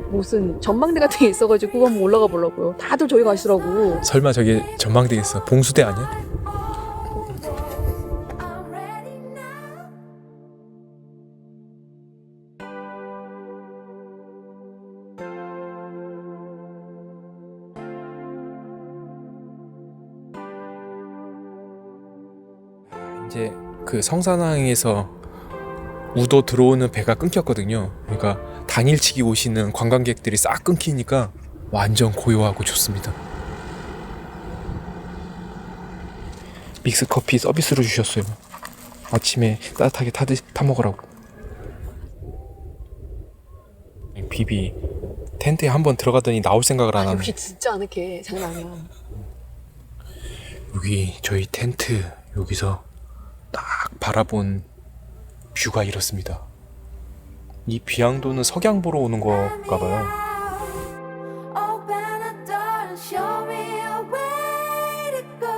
무슨 전망대 같은 게 있어가지고 한번 올라가 보려고요. 다들 저기 가시더라고. 설마 저게 전망대겠어? 봉수대 아니야? I'm ready now. 이제 그 성산항에서 우도 들어오는 배가 끊겼거든요. 그러니까 당일치기 오시는 관광객들이 싹 끊기니까 완전 고요하고 좋습니다. 믹스 커피 서비스로 주셨어요. 아침에 따뜻하게 타 먹으라고. 비비 텐트에 한번 들어가더니 나올 생각을 안 하네. 역시 진짜 아늑해. 장난 아니야. 여기 저희 텐트 여기서 딱 바라본 뷰가 이렇습니다. 이 비양도는 석양 보러 오는 건가 봐요. Open the door and show me a way to go.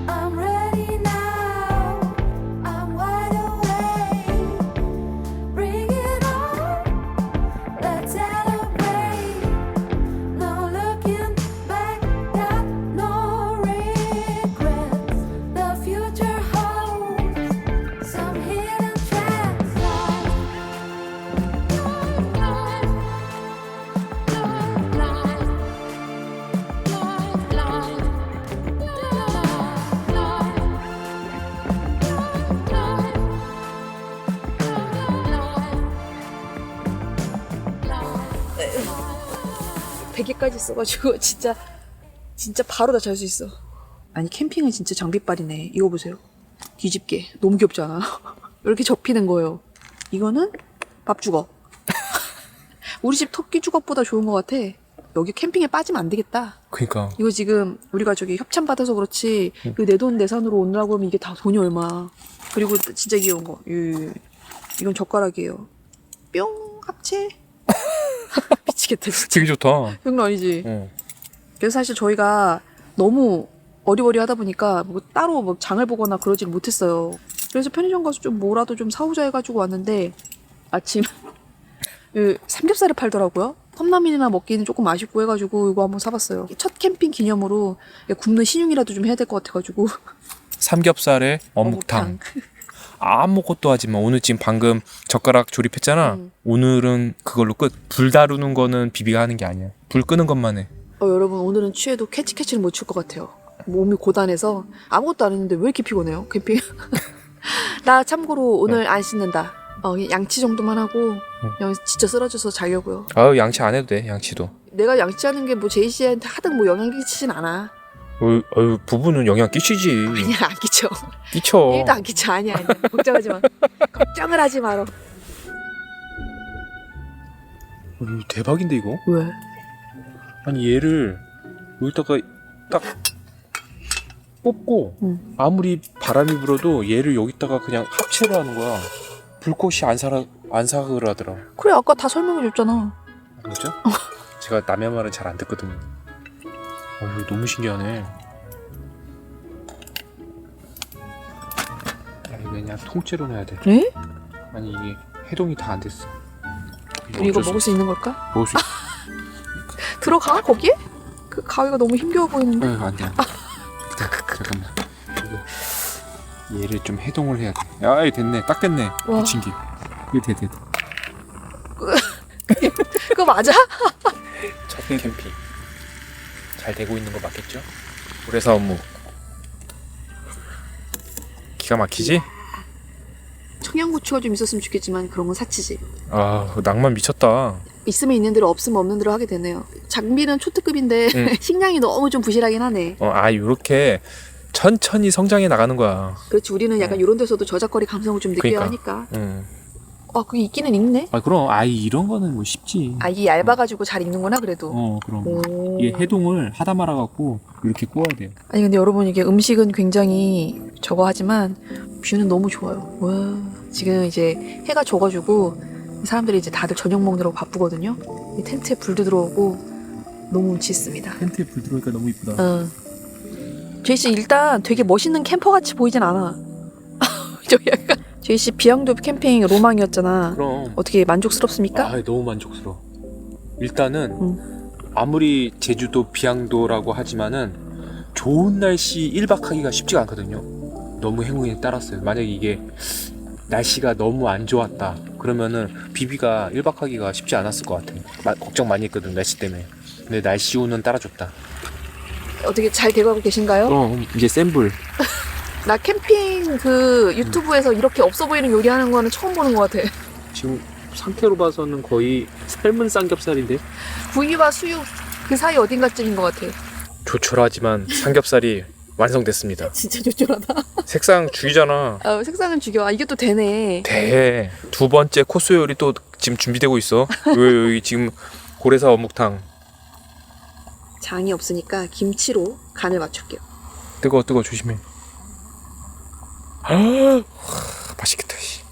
I'm ready now. I'm wide awake. Bring it on. Let's celebrate. No looking back. Got no regrets. The future holds some hidden tracks. 베개까지 써가지고 진짜 바로 다 잘 수 있어. 아니 캠핑은 진짜 장비빨이네. 이거 보세요. 뒤집개 너무 귀엽지 않아? 이렇게 접히는 거예요. 이거는 밥 주걱. 우리 집 토끼 주걱보다 좋은 것 같아. 여기 캠핑에 빠지면 안 되겠다. 그러니까 이거 지금 우리가 저기 협찬 받아서 그렇지 이거 내돈내산으로 오느라고 하면 이게 다 돈이 얼마. 그리고 진짜 귀여운 거. 이건 젓가락이에요. 뿅 합체. 미치겠다 진짜. 되게 좋다. 장난 아니지. 어. 그래서 사실 저희가 너무 어리버리하다 보니까 뭐 따로 뭐 장을 보거나 그러질 못했어요. 그래서 편의점 가서 좀 뭐라도 좀 사오자 해가지고 왔는데 아침 그 삼겹살을 팔더라고요. 컵라면이나 먹기는 조금 아쉽고 해가지고 이거 한번 사봤어요. 첫 캠핑 기념으로 굽는 신용이라도 좀 해야 될 것 같아가지고. 삼겹살에 어묵탕. 아무것도 하지 마. 오늘 지금 방금 젓가락 조립했잖아. 오늘은 그걸로 끝. 불 다루는 거는 비비가 하는 게 아니야. 불 끄는 것만 해. 여러분 오늘은 취해도 캐치는 못 칠 것 같아요. 몸이 고단해서 아무것도 안 했는데 왜 이렇게 피곤해요 캠핑. 나 참고로 오늘 안 씻는다. 양치 정도만 하고 그냥 진짜 쓰러져서 자려고요. 아유 양치 안 해도 돼. 양치도. 내가 양치하는 게 뭐 제이 씨한테 하등 뭐 영향 끼치진 않아. 어유 부부는 영향 끼치지. 아니야 안 끼쳐. 끼쳐. 1도 안 끼쳐. 아니야. 걱정하지 마. 걱정을 하지 마라. 대박인데 이거? 왜? 아니 얘를 여기다가 딱 뽑고 아무리 바람이 불어도 얘를 여기다가 그냥 합체를 하는 거야. 불꽃이 안 사그라더라. 그래 아까 다 설명해 줬잖아. 뭐죠? 제가 남의 말은 잘 안 듣거든요. 이거 너무 신기하네. 이거 그냥 통째로 넣어야 돼. 에? 아니 이게 해동이 다 안 됐어. 우리 이거 먹을 수 있는 걸까? 먹을 수 있어. 들어가 거기에? 그 가위가 너무 힘겨워 보이는데. 안 돼. 잠깐만. 이거 얘를 좀 해동을 해야 돼. 아, 됐네. 딱 됐네. 와. 미친 게. 이거 돼. 그거 맞아? 첫 캠핑 잘 되고 있는 거 맞겠죠? 그래서 뭐 기가 막히지? 청양고추가 좀 있었으면 좋겠지만 그런 건 사치지. 아 낭만 미쳤다. 있으면 있는 대로 없으면 없는 대로 하게 되네요. 장비는 초특급인데 식량이 너무 좀 부실하긴 하네. 요렇게 천천히 성장해 나가는 거야. 그렇지 우리는 약간 이런 데서도 저작거리 감성을 좀 느껴야 그러니까. 하니까. 그게 있기는 있네. 그럼 이런 거는 뭐 쉽지. 이 얇아가지고 잘 익는구나 그래도. 그럼 오. 이게 해동을 하다 말아갖고 이렇게 구워야 돼요. 아니 근데 여러분 이게 음식은 굉장히 저거 하지만 뷰는 너무 좋아요. 와 지금 이제 해가 져가지고 사람들이 이제 다들 저녁 먹느라고 바쁘거든요. 이 텐트에 불도 들어오고 너무 운치 있습니다. 텐트에 불 들어오니까 너무 이쁘다. 제이씨 일단 되게 멋있는 캠퍼 같이 보이진 않아. 저 약간 제이씨 비양도 캠핑 로망이었잖아. 그럼. 어떻게 만족스럽습니까? 너무 만족스러워. 일단은 아무리 제주도 비양도라고 하지만은 좋은 날씨 1박 하기가 쉽지가 않거든요. 너무 행운에 따랐어요. 만약에 이게 날씨가 너무 안 좋았다 그러면은 비비가 1박 하기가 쉽지 않았을 것 같아. 걱정 많이 했거든 날씨 때문에. 근데 날씨 운은 따라줬다. 어떻게 잘 돼가고 계신가요? 그럼 이제 센 불. 나 캠핑 그 유튜브에서 이렇게 없어 보이는 요리하는 거는 처음 보는 것 같아. 지금 상태로 봐서는 거의 삶은 삼겹살인데. 구이와 수육 그 사이 어딘가쯤인 것 같아. 조촐하지만 삼겹살이 완성됐습니다. 진짜 조촐하다. 색상 죽이잖아. 색상은 죽여. 이게 또 되네. 돼. 두 번째 코스 요리 또 지금 준비되고 있어. 여기 지금 고래사 어묵탕. 장이 없으니까 김치로 간을 맞출게요. 뜨거워 조심해. 맛있겠다. 씨.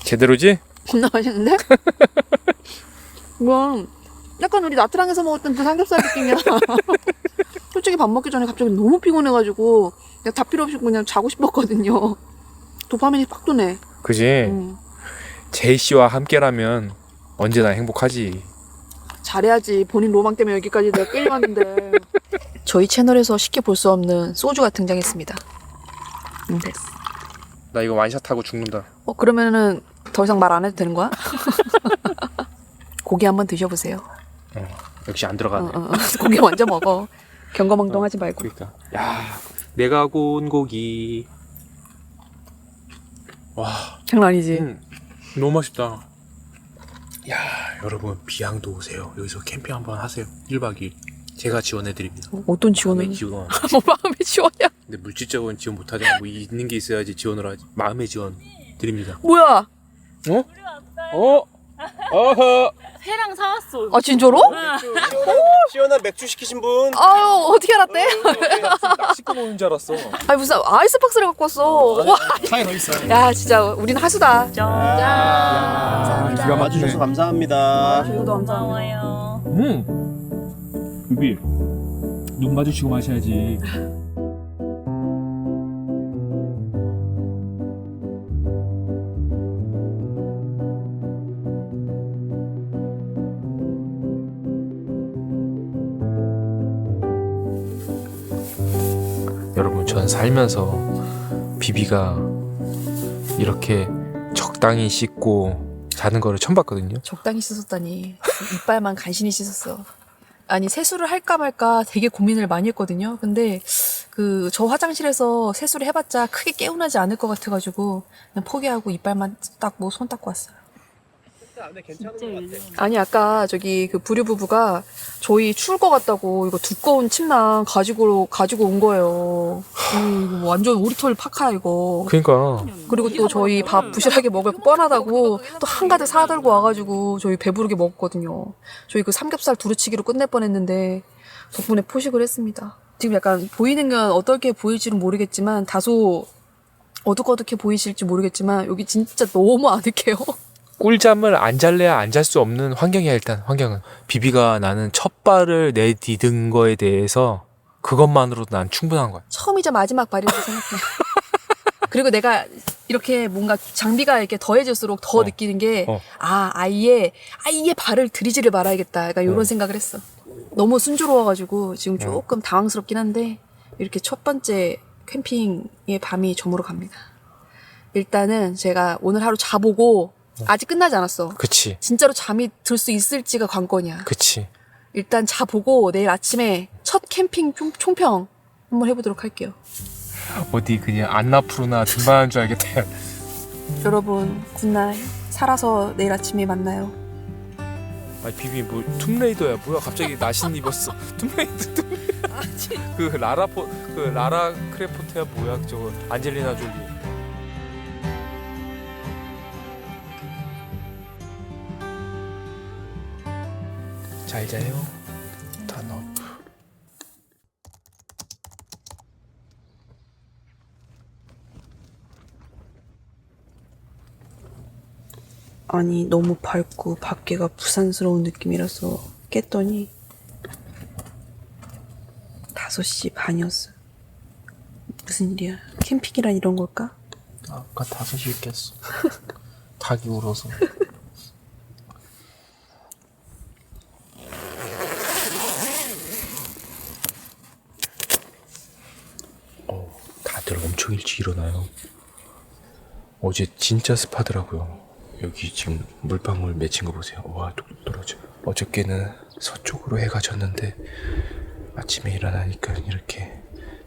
제대로지? 겁나 맛있는데? 이건 약간 우리 나트랑에서 먹었던 그 삼겹살 느낌이야. 솔직히 밥 먹기 전에 갑자기 너무 피곤해가지고 그냥 다 필요 없이 그냥 자고 싶었거든요. 도파민이 빡 도네. 그지? 제이씨와 함께라면 언제나 행복하지. 잘해야지. 본인 로망 때문에 여기까지 내가 끌려왔는데. 저희 채널에서 쉽게 볼 수 없는 소주가 등장했습니다. 됐어. 나 이거 완샷하고 죽는다. 그러면은 더 이상 말 안 해도 되는 거야? 고기 한번 드셔보세요. 역시 안 들어가네. 고기 먼저 먹어. 경거망동하지 말고. 그러니까. 야, 내가 구운 고기. 와, 장난 아니지? 너무 맛있다. 야, 여러분 비양도 오세요. 여기서 캠핑 한번 하세요. 1박 2일. 제가 지원해드립니다. 어떤 지원을? 마음의 지원. 뭐 마음의 지원이야? 근데 물질적으로는 지원 못하잖아. 뭐 있는 게 있어야지 지원을 하지. 마음의 지원 드립니다. 뭐야? 어허. 회랑 사왔어. 아 진짜로? 시원한 맥주 시키신 분? 아유 어떻게 알았대? 낚시꾼 오는 줄 알았어. 아니 무슨 아이스박스를 갖고 왔어. 와. 차에 더 있어요. 야 진짜 우린 하수다. 기가 와주셔서 감사합니다. 저희도 고마워요. 유비, 눈 마주치고 마셔야지. 여러분, 전 살면서 비비가 이렇게 적당히 씻고 자는 거를 처음 봤거든요. 적당히 씻었다니. 이빨만 간신히 씻었어. 아니 세수를 할까 말까 되게 고민을 많이 했거든요. 근데 그 저 화장실에서 세수를 해봤자 크게 개운하지 않을 것 같아가지고 그냥 포기하고 이빨만 닦고 손 닦고 왔어요. 아니 아까 저기 그 부류 부부가 저희 추울 것 같다고 이거 두꺼운 침낭 가지고 온 거예요. 이거 완전 오리털 파카야 이거. 그러니까. 그리고 또 저희 밥 부실하게 먹을 거 뻔하다고 또 한가득 사들고 와가지고 저희 배부르게 먹었거든요. 저희 그 삼겹살 두루치기로 끝낼 뻔했는데 덕분에 포식을 했습니다. 지금 약간 보이는 건 어떻게 보일지는 모르겠지만 다소 어둑어둑해 보이실지 모르겠지만 여기 진짜 너무 아늑해요. 꿀잠을 안 잘래야 안 잘 수 없는 환경이야. 일단 환경은 비비가 나는 첫 발을 내디딘 거에 대해서 그것만으로도 난 충분한 거야. 처음이자 마지막 발이라고 생각해. 그리고 내가 이렇게 뭔가 장비가 이렇게 더해질수록 더 느끼는 게 아예 발을 들이지를 말아야겠다. 약간 이런 생각을 했어. 너무 순조로워가지고 지금 조금 당황스럽긴 한데 이렇게 첫 번째 캠핑의 밤이 저물어 갑니다. 일단은 제가 오늘 하루 자보고 아직 끝나지 않았어. 그치. 진짜로 잠이 들 수 있을지가 관건이야. 그치. 일단 자보고 내일 아침에 첫 캠핑 총평 한번 해보도록 할게요. 어디 그냥 안나푸르나 등반한 줄 알겠다. 여러분 굿나잇. 살아서 내일 아침에 만나요. 아니 비비 뭐 툼레이더야 뭐야 갑자기 나신 입었어. 툼레이더. 그 라라 크래포트야 뭐야 저거 안젤리나 졸리. 잘 자요. 단어. 아니 너무 밝고 밖에가 부산스러운 느낌이라서 깼더니 5시 반이었어. 무슨 일이야? 캠핑이란 이런 걸까? 아까 5시에 깼어. 닭이 울어서. 다들 엄청 일찍 일어나요. 어제 진짜 습하더라고요. 여기 지금 물방울 맺힌 거 보세요. 와, 뚝뚝 떨어져. 어저께는 서쪽으로 해가 졌는데 아침에 일어나니까 이렇게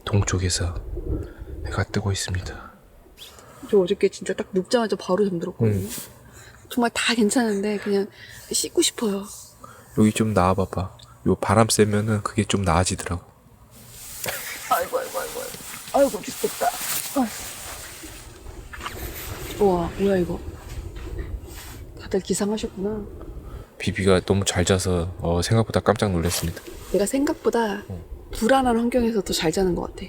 동쪽에서 해가 뜨고 있습니다. 저 어저께 진짜 딱 눕자마자 바로 잠들었거든요. 정말 다 괜찮은데 그냥 씻고 싶어요. 여기 좀 나와봐봐. 요 바람 쐬면은 그게 좀 나아지더라고. 아이고 죽겠다. 우와 뭐야 이거. 다들 기상하셨구나. 비비가 너무 잘 자서 생각보다 깜짝 놀랐습니다. 내가 생각보다 불안한 환경에서 더 잘 자는 것 같아.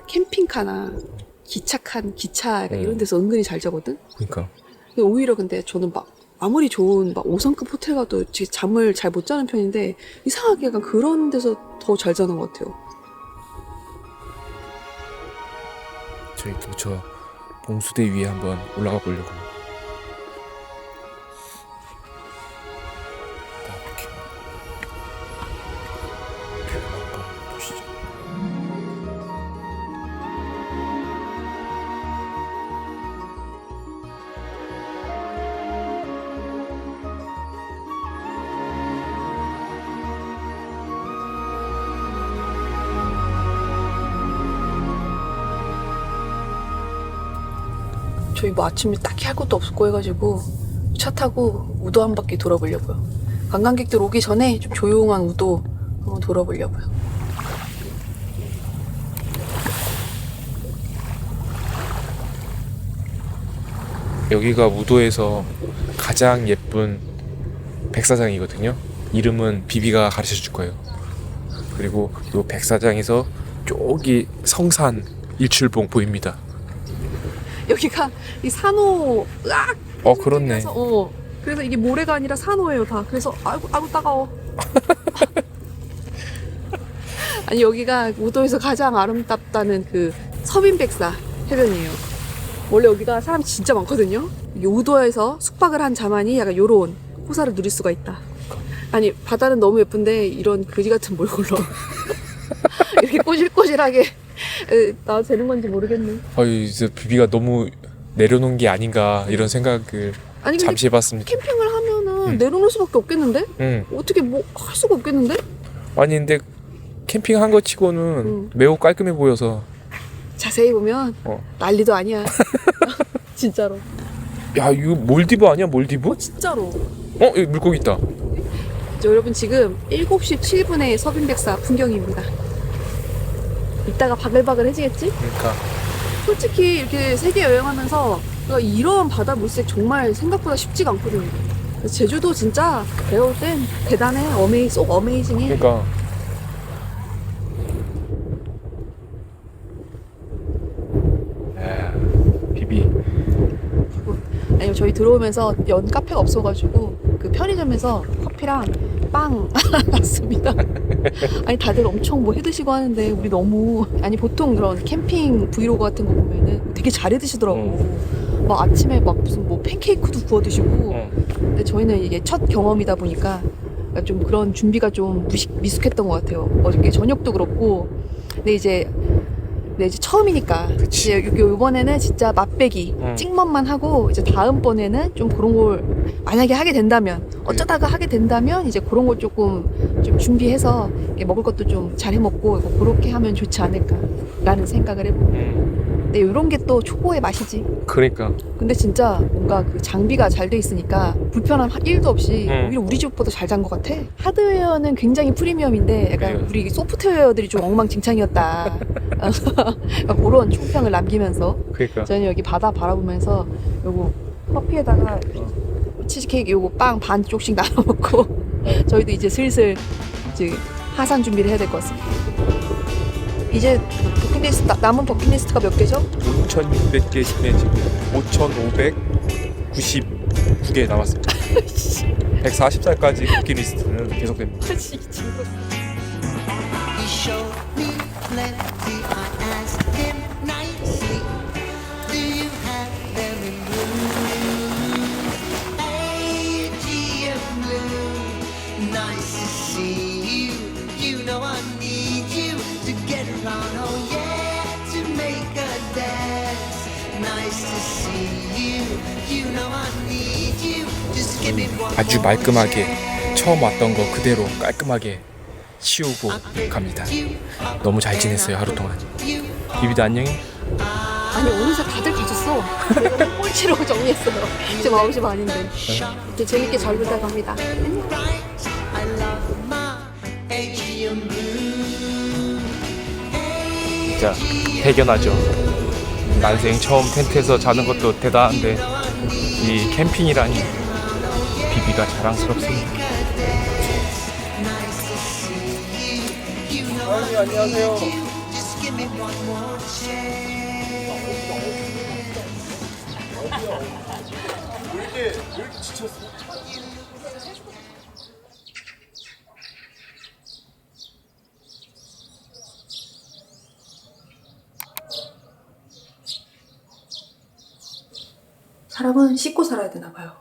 캠핑카나 기차 약간 이런 데서 은근히 잘 자거든. 그러니까 근데 오히려 근데 저는 막 아무리 좋은 막 5성급 호텔 가도 잠을 잘 못 자는 편인데 이상하게 약간 그런 데서 더 잘 자는 것 같아요. 저희 저 봉수대 위에 한번 올라가 보려고. 나볼게요. 한번 보시죠. 저희 뭐 아침에 딱히 할 것도 없고 해가지고 차 타고 우도 한 바퀴 돌아보려고요. 관광객들 오기 전에 좀 조용한 우도 한번 돌아보려고요. 여기가 우도에서 가장 예쁜 백사장이거든요. 이름은 비비가 가르쳐 줄 거예요. 그리고 이 백사장에서 저기 성산 일출봉 보입니다. 여기가 이 산호 그렇네. 그래서 이게 모래가 아니라 산호예요 다. 그래서 아이고 따가워. 아니 여기가 우도에서 가장 아름답다는 그 서빈백사 해변이에요. 원래 여기가 사람 진짜 많거든요. 이게 우도에서 숙박을 한 자만이 약간 요런 호사를 누릴 수가 있다. 아니 바다는 너무 예쁜데 이런 그지 같은 몰골로 이렇게 꼬질꼬질하게 나도 되는 건지 모르겠네. 이제 비비가 너무 내려놓은 게 아닌가 이런 생각을 아니, 근데 잠시 해봤습니다. 캠핑을 하면은 내려놓을 수밖에 없겠는데? 어떻게 뭐 할 수가 없겠는데? 아니 근데 캠핑한 거 치고는 매우 깔끔해 보여서. 자세히 보면 난리도 아니야. 진짜로. 야 이거 몰디브 아니야 몰디브? 진짜로. 여기 물고기 있다. 여러분 지금 7시 7분의 서빈백사 풍경입니다. 이따가 바글바글해지겠지? 그러니까 솔직히 이렇게 세계 여행하면서 이런 바다 물색 정말 생각보다 쉽지가 않거든요. 제주도 진짜 내가 볼 땐 대단해. 쏙 어메이징해. 그러니까 비비. 아니 저희 들어오면서 연 카페가 없어가지고 그 편의점에서 커피랑 빵 샀습니다. 아니 다들 엄청 뭐 해드시고 하는데 우리 너무 보통 그런 캠핑 브이로그 같은 거 보면은 되게 잘 해드시더라고. 막 아침에 막 무슨 뭐 팬케이크도 구워 드시고. 근데 저희는 이게 첫 경험이다 보니까 좀 그런 준비가 좀 미숙했던 것 같아요. 어저께 저녁도 그렇고. 근데 이제 처음이니까. 이제 이번에는 진짜 맛배기, 찍먹만 하고, 이제 다음번에는 좀 그런 걸 만약에 하게 된다면, 어쩌다가 하게 된다면, 이제 그런 걸 조금 좀 준비해서 먹을 것도 좀 잘 해먹고, 그렇게 하면 좋지 않을까라는 생각을 해봅니다. 근데 이런 게 또 초보의 맛이지. 그러니까. 근데 진짜 뭔가 그 장비가 잘 돼 있으니까 불편함 1도 없이 오히려 우리 집보다 잘 잔 것 같아. 하드웨어는 굉장히 프리미엄인데 약간 우리 소프트웨어들이 좀 엉망진창이었다. 그런 총평을 남기면서 그러니까. 저는 여기 바다 바라보면서 요거 커피에다가 치즈케이크 요거 빵 반 쪽씩 나눠 먹고 저희도 이제 슬슬 이제 하산 준비를 해야 될 것 같습니다. 이제 버킷리스트 남은 버킷리스트가 몇 개죠? 5,600개 중에 지금 5,599개 남았습니다. 140살까지 버킷리스트는 계속됩니다. You showed me plenty. I asked him nicely, do you have them in blue? Hey, of blue, nice to see you. You know I need you to get around. Oh yeah, to make a dance. Nice to see you. You know I need you. Just give me one 아주 more 말끔하게 chance. 처음 왔던 거 그대로 깔끔하게 치우고 갑니다. 너무 잘 지냈어요, 하루 동안. 비비도 안녕히. 아니 어느새 다들 가셨어. 내가 꼴찌로 정리했어요. 지금 9시 반인데. 이제 재밌게 잘 놀다 갑니다. 안녕. I love my Aegean blue. 진짜 대견하죠. 난생 처음 텐트에서 자는 것도 대단한데 이 캠핑이라니 비비가 자랑스럽습니다. 안녕하세요. Just give me one more chance. 왜 이렇게 지쳤어? 사람은 씻고 살아야 되나 봐요.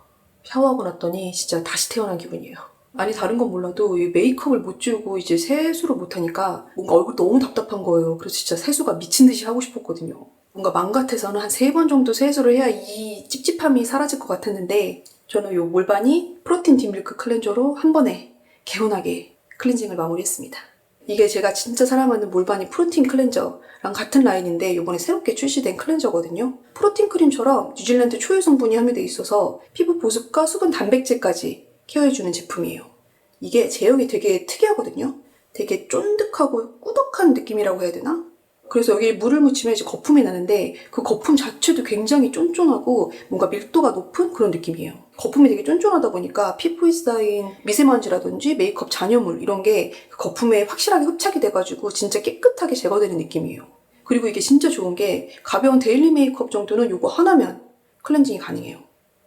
샤워하고 났더니 진짜 다시 태어난 기분이에요. 아니 다른 건 몰라도 이 메이크업을 못 지우고 이제 세수를 못 하니까 뭔가 얼굴 너무 답답한 거예요. 그래서 진짜 세수가 미친 듯이 하고 싶었거든요. 뭔가 맘 같아서는 한 3번 정도 세수를 해야 이 찝찝함이 사라질 것 같았는데 저는 요 몰바니 프로틴 딥밀크 클렌저로 한 번에 개운하게 클렌징을 마무리했습니다. 이게 제가 진짜 사랑하는 몰바니 프로틴 클렌저랑 같은 라인인데 이번에 새롭게 출시된 클렌저거든요. 프로틴 크림처럼 뉴질랜드 초유 성분이 함유되어 있어서 피부 보습과 수분 단백질까지 케어해주는 제품이에요. 이게 제형이 되게 특이하거든요. 되게 쫀득하고 꾸덕한 느낌이라고 해야 되나? 그래서 여기에 물을 묻히면 이제 거품이 나는데 그 거품 자체도 굉장히 쫀쫀하고 뭔가 밀도가 높은 그런 느낌이에요. 거품이 되게 쫀쫀하다 보니까 피부에 쌓인 미세먼지라든지 메이크업 잔여물 이런 게 그 거품에 확실하게 흡착이 돼가지고 진짜 깨끗하게 제거되는 느낌이에요. 그리고 이게 진짜 좋은 게 가벼운 데일리 메이크업 정도는 이거 하나면 클렌징이 가능해요.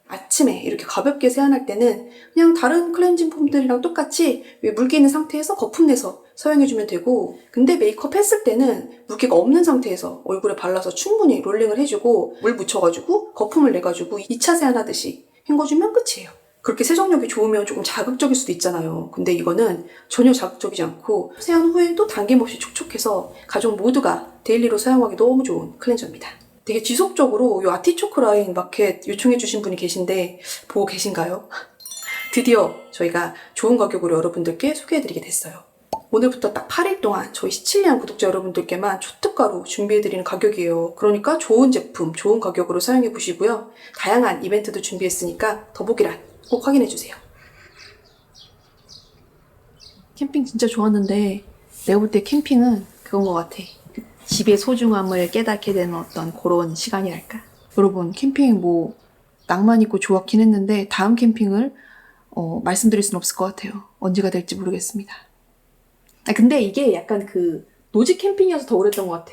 아침에 이렇게 가볍게 세안할 때는 그냥 다른 클렌징 폼들이랑 똑같이 물기 있는 상태에서 거품 내서 사용해주면 되고, 근데 메이크업 했을 때는 물기가 없는 상태에서 얼굴에 발라서 충분히 롤링을 해주고 물 묻혀가지고 거품을 내가지고 2차 세안하듯이 헹궈주면 끝이에요. 그렇게 세정력이 좋으면 조금 자극적일 수도 있잖아요. 근데 이거는 전혀 자극적이지 않고 세안 후에도 당김없이 촉촉해서 가족 모두가 데일리로 사용하기 너무 좋은 클렌저입니다. 되게 지속적으로 이 아티초크 라인 마켓 요청해주신 분이 계신데 보고 계신가요? 드디어 저희가 좋은 가격으로 여러분들께 소개해드리게 됐어요. 오늘부터 딱 8일 동안 저희 시칠리안 구독자 여러분들께만 초특가로 준비해드리는 가격이에요. 그러니까 좋은 제품, 좋은 가격으로 사용해보시고요. 다양한 이벤트도 준비했으니까 더보기란 꼭 확인해주세요. 캠핑 진짜 좋았는데 내가 볼 때 캠핑은 그건 것 같아. 집의 소중함을 깨닫게 되는 어떤 그런 시간이랄까. 여러분 캠핑 뭐 낭만 있고 좋았긴 했는데 다음 캠핑을 말씀드릴 수는 없을 것 같아요. 언제가 될지 모르겠습니다. 근데 이게 약간 그 노지 캠핑이어서 더 그랬던 것 같아.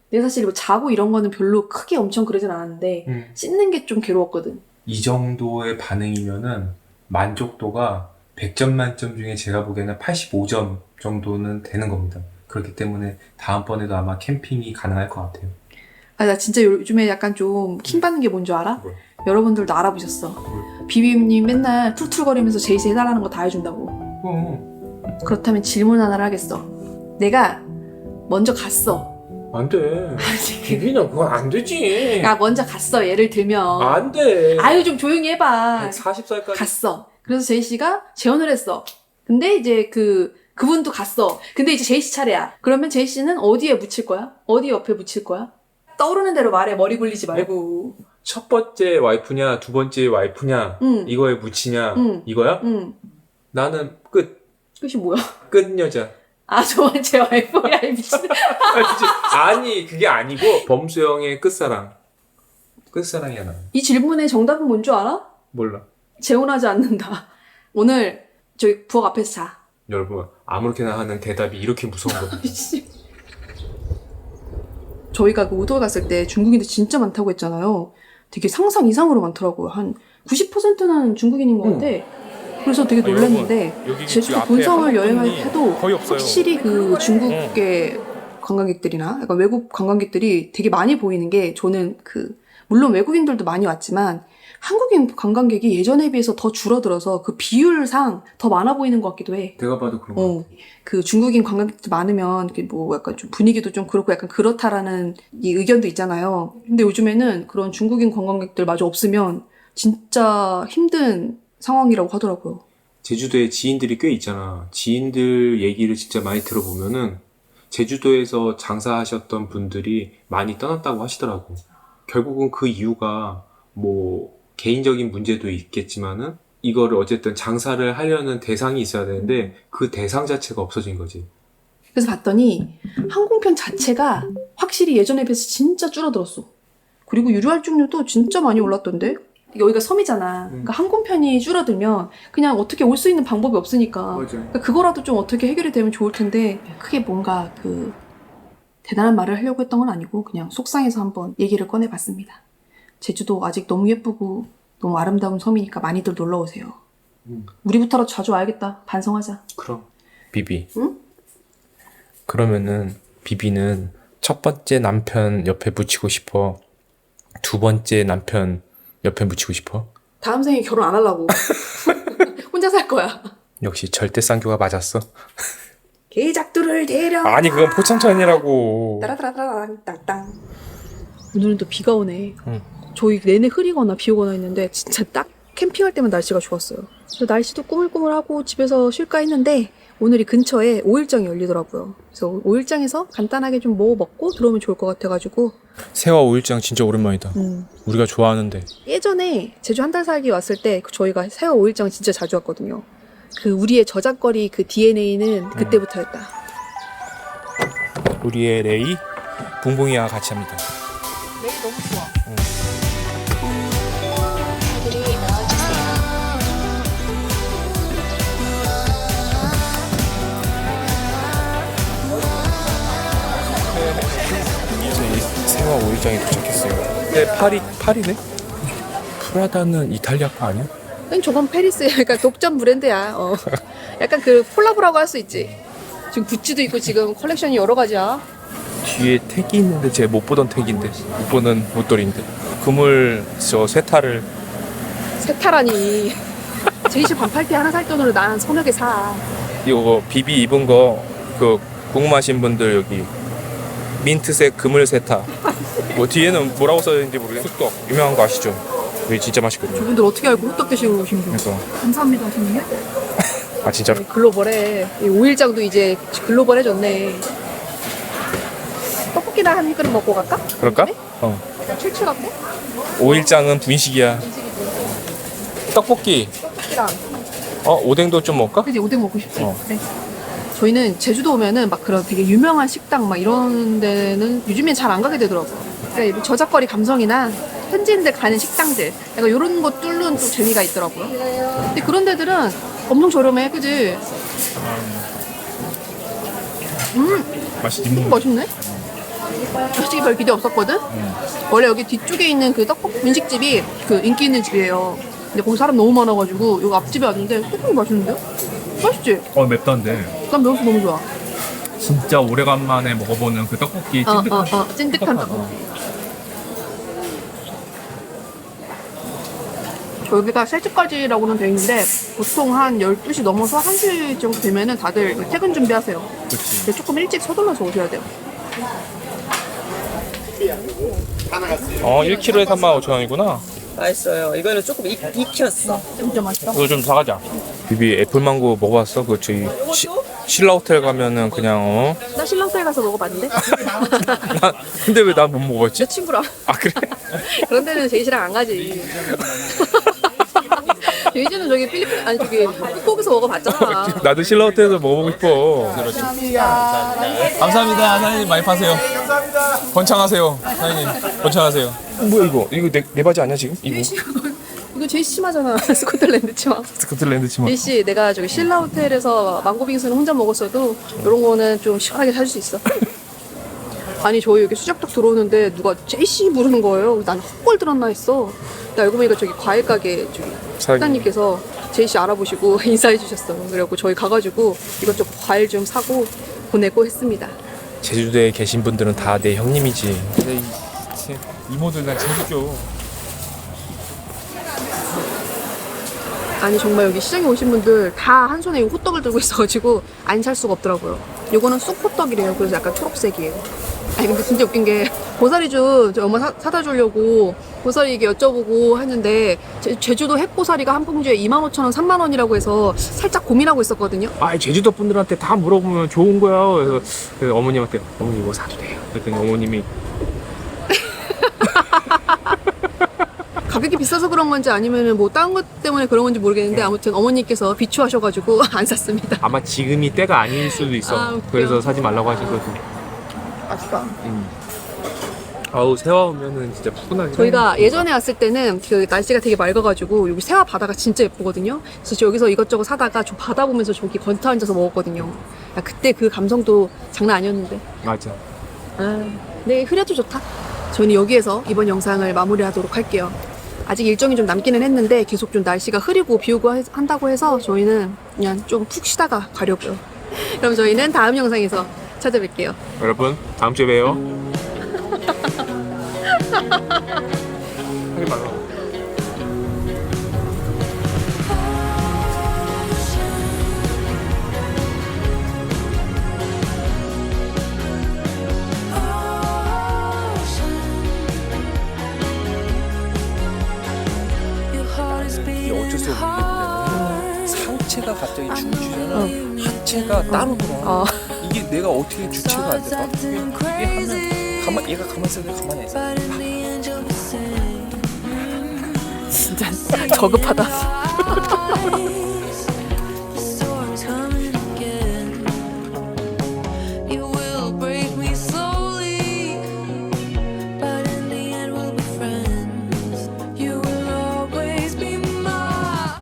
내가 사실 뭐 자고 이런 거는 별로 크게 엄청 그러진 않았는데 씻는 게 좀 괴로웠거든. 이 정도의 반응이면은 만족도가 100점 만점 중에 제가 보기에는 85점 정도는 되는 겁니다. 그렇기 때문에 다음번에도 아마 캠핑이 가능할 것 같아요. 나 진짜 요즘에 약간 좀 킹받는 게 뭔 줄 알아? 뭘? 여러분들도 알아보셨어. 비비님 맨날 툴툴거리면서 제이스 해달라는 거 다 해준다고. 그렇다면 질문 하나를 하겠어. 내가 먼저 갔어. 안 돼. 비비나 그건 안 되지. 야 먼저 갔어. 예를 들면. 안 돼. 아유 좀 조용히 해봐. 140살까지. 갔어. 그래서 제이씨가 재혼을 했어. 근데 이제 그분도 갔어. 근데 이제 제이씨 차례야. 그러면 제이씨는 어디에 묻힐 거야? 어디 옆에 묻힐 거야? 떠오르는 대로 말해. 머리 굴리지 말고. 첫 번째 와이프냐, 두 번째 와이프냐, 이거에 묻히냐, 이거야? 나는 끝. 끝이 뭐야? 끝 여자. 저 번째 와이프야 이 미친. 아니 그게 아니고 범수형의 끝사랑. 끝사랑이야 나. 이 질문의 정답은 뭔 줄 알아? 몰라. 재혼하지 않는다. 오늘 저기 부엌 앞에서 자. 여러분 아무렇게나 하는 대답이 이렇게 무서운 거예요. 저희가 그 오더 갔을 때 중국인들 진짜 많다고 했잖아요. 되게 상상 이상으로 많더라고요. 한 90%는 중국인인 것 같아. 그래서 되게 놀랐는데 여러분, 여기 제주도 지금 앞에 본성을 여행할 한국인이 때도 거의 없어요. 확실히 그 중국의 관광객들이나 약간 외국 관광객들이 되게 많이 보이는 게 저는 그 물론 외국인들도 많이 왔지만 한국인 관광객이 예전에 비해서 더 줄어들어서 그 비율상 더 많아 보이는 것 같기도 해. 내가 봐도 그런 거. 그 중국인 관광객들 많으면 뭐 약간 좀 분위기도 좀 그렇고 약간 그렇다라는 이 의견도 있잖아요. 근데 요즘에는 그런 중국인 관광객들 마저 없으면 진짜 힘든 상황이라고 하더라고요. 제주도에 지인들이 꽤 있잖아. 지인들 얘기를 진짜 많이 들어보면은 제주도에서 장사하셨던 분들이 많이 떠났다고 하시더라고. 결국은 그 이유가 뭐 개인적인 문제도 있겠지만은 이거를 어쨌든 장사를 하려는 대상이 있어야 되는데 그 대상 자체가 없어진 거지. 그래서 봤더니 항공편 자체가 확실히 예전에 비해서 진짜 줄어들었어. 그리고 유료할증률도 진짜 많이 올랐던데? 여기가 섬이잖아. 그러니까 항공편이 줄어들면 그냥 어떻게 올 수 있는 방법이 없으니까. 그러니까 그거라도 좀 어떻게 해결이 되면 좋을 텐데 크게 뭔가 그 대단한 말을 하려고 했던 건 아니고 그냥 속상해서 한번 얘기를 꺼내봤습니다. 제주도 아직 너무 예쁘고 너무 아름다운 섬이니까 많이들 놀러 오세요. 우리부터라도 자주 와야겠다. 반성하자. 그럼. 비비. 응? 그러면은 비비는 첫 번째 남편 옆에 묻히고 싶어? 두 번째 남편 옆에 묻히고 싶어? 다음 생에 결혼 안 하려고. 혼자 살 거야. 역시 절대 쌍교가 맞았어. 개작두를 데려. 아니 그건 포천천이라고. 따라따라따랑 땅땅. 오늘은 또 비가 오네. 저희 내내 흐리거나 비 오거나 했는데 진짜 딱 캠핑할 때만 날씨가 좋았어요. 그래서 날씨도 꾸물꾸물하고 집에서 쉴까 했는데 오늘 이 근처에 5일장이 열리더라고요. 그래서 5일장에서 간단하게 좀 뭐 먹고 들어오면 좋을 것 같아가지고. 세화 5일장 진짜 오랜만이다. 우리가 좋아하는데. 예전에 제주 한 달 살기 왔을 때 저희가 세화 5일장 진짜 자주 왔거든요. 그 우리의 저작거리 그 DNA는 그때부터였다. 우리의 레이 붕붕이와 같이 합니다. 레이 너무 좋아. 세화 5일장에 도착했어요. 근데 파리네? 프라다는 이탈리아파 아니야? 아니, 저건 페리스야. 그러니까 독점 브랜드야. 약간 그 콜라보라고 할 수 있지. 지금 구찌도 있고 지금 컬렉션이 여러 가지야. 뒤에 택이 있는데 제가 못 보던 택인데 못 보는 옷돌인데 그물 저 세타를 세타라니. 제이시 반팔티 하나 살 돈으로 난 서너 개 사. 이거 비비 입은 거 그 궁금하신 분들 여기 민트색 그물 세타 뭐 뒤에는 뭐라고 써있는지 모르겠는데 쑥떡 유명한 거 아시죠? 여기 진짜 맛있거든요. 저분들 어떻게 알고 호떡 드시고 오신 거야? 그러니까 감사합니다 하시는데? 아 진짜로? 글로벌해. 이 5일장도 이제 글로벌해졌네. 떡볶이나 한 그릇 먹고 갈까? 그럴까? 약간 칠칠 같고? 5일장은 분식이야. 떡볶이 떡볶이랑. 오뎅도 좀 먹을까? 그지 오뎅 먹고 싶지. 그래. 저희는 제주도 오면은 막 그런 되게 유명한 식당 막 이런 데는 요즘엔 잘 안 가게 되더라고요. 그러니까 저작거리 감성이나 현지인들 가는 식당들 약간 이런 거 뚫는 또 재미가 있더라고요. 근데 그런 데들은 엄청 저렴해, 그지? 맛있네. 솔직히 별 기대 없었거든? 원래 여기 뒤쪽에 있는 그 떡볶이 분식집이 그 인기 있는 집이에요. 근데 거기 사람 너무 많아가지고 여기 앞집에 왔는데 떡볶이 맛있는데요? 맛있지? 맵던데 난 매워서 너무 좋아. 진짜 오래간만에 먹어보는 그 떡볶이 찐득한 찐득한 떡볶이. 여기가 3시까지라고는 돼 있는데 보통 한 12시 넘어서 1시 정도 되면은 다들 퇴근 준비하세요. 그치. 근데 조금 일찍 서둘러서 오셔야 돼요. 1kg에 35,000원이구나. 맛있어요. 이거는 조금 익혔어. 진짜 맛있어. 이거 좀 사가자. 비비 애플망고 먹어봤어? 그 저희 신라 호텔 가면은 그냥 나 신랑사에 가서 먹어봤는데? 근데 왜 난 못 먹었지? 내 친구랑. 아 그래? 그런 데는 제이씨랑 안 가지. 제이씨는 저기 필리핀 아니 저기 한국에서 먹어봤잖아. 나도 신라 호텔에서 먹어보고 싶어. 감사합니다. 사장님 많이 파세요. 번창하세요. 사장님 번창하세요. 뭐야 이거? 이거 내 바지 아니야 지금? 이거? 이거 제이씨 치마잖아. 스코틀랜드 치마. 스코틀랜드 치마. 제이씨, 내가 저기 신라 호텔에서 망고빙수는 혼자 먹었어도 이런 거는 좀 시원하게 살 수 있어. 아니 저희 여기 수작딱 들어오는데 누가 제이씨 부르는 거예요. 난 헛골 들었나 했어. 나 알고 보니까 저기 과일 가게 저기 사장님께서 제이씨 알아보시고 인사해 주셨어. 그래갖고 저희 가가지고 이것저것 과일 좀 사고 보내고 했습니다. 제주도에 계신 분들은 다 내 형님이지. 내 이모들 난 챙겨줘. 아니 정말 여기 시장에 오신 분들 다 한 손에 이 호떡을 들고 있어가지고 안 살 수가 없더라고요. 요거는 쑥 호떡이래요. 그래서 약간 초록색이에요. 아니 근데 진짜 웃긴 게 고사리 좀 저희 엄마 사다 주려고 고사리 이게 여쭤보고 했는데 제주도 햇고사리가 한 봉지에 25,000원, 3만원이라고 해서 살짝 고민하고 있었거든요. 아 제주도 분들한테 다 물어보면 좋은 거야. 그래서 어머님한테 어머니 이거 사도 돼요. 그랬더니 어머님이 가격이 비싸서 그런 건지 아니면 뭐 다른 것 때문에 그런 건지 모르겠는데 아무튼 어머니께서 비추하셔가지고 안 샀습니다. 아마 지금이 때가 아닐 수도 있어. 아, 웃겨. 그래서 사지 말라고 하시거든. 아싸. 아우 새와 오면은 진짜 푸근하게. 저희가 예전에 왔을 때는 그 날씨가 되게 맑아가지고 여기 새와 바다가 진짜 예쁘거든요. 그래서 저 여기서 이것저것 사다가 저 바다 보면서 저기 건터 앉아서 먹었거든요. 야, 그때 그 감성도 장난 아니었는데. 맞아. 네, 흐려도 좋다. 저희는 여기에서 이번 영상을 마무리하도록 할게요. 아직 일정이 좀 남기는 했는데 계속 좀 날씨가 흐리고 비 오고 한다고 해서 저희는 그냥 좀 푹 쉬다가 가려고요. 그럼 저희는 다음 영상에서 찾아뵐게요. 여러분 다음 주에 봬요. 하지 말라고. 이게 어쩔 수 없는 게 뭐냐면 상체가 갑자기 춤추잖아. 하체가 따로 돌아. 이게 내가 어떻게 주체가 안 돼? 이게 하면 얘가 가만히 있어야 돼. 가만히 있어. 진짜 저급하다.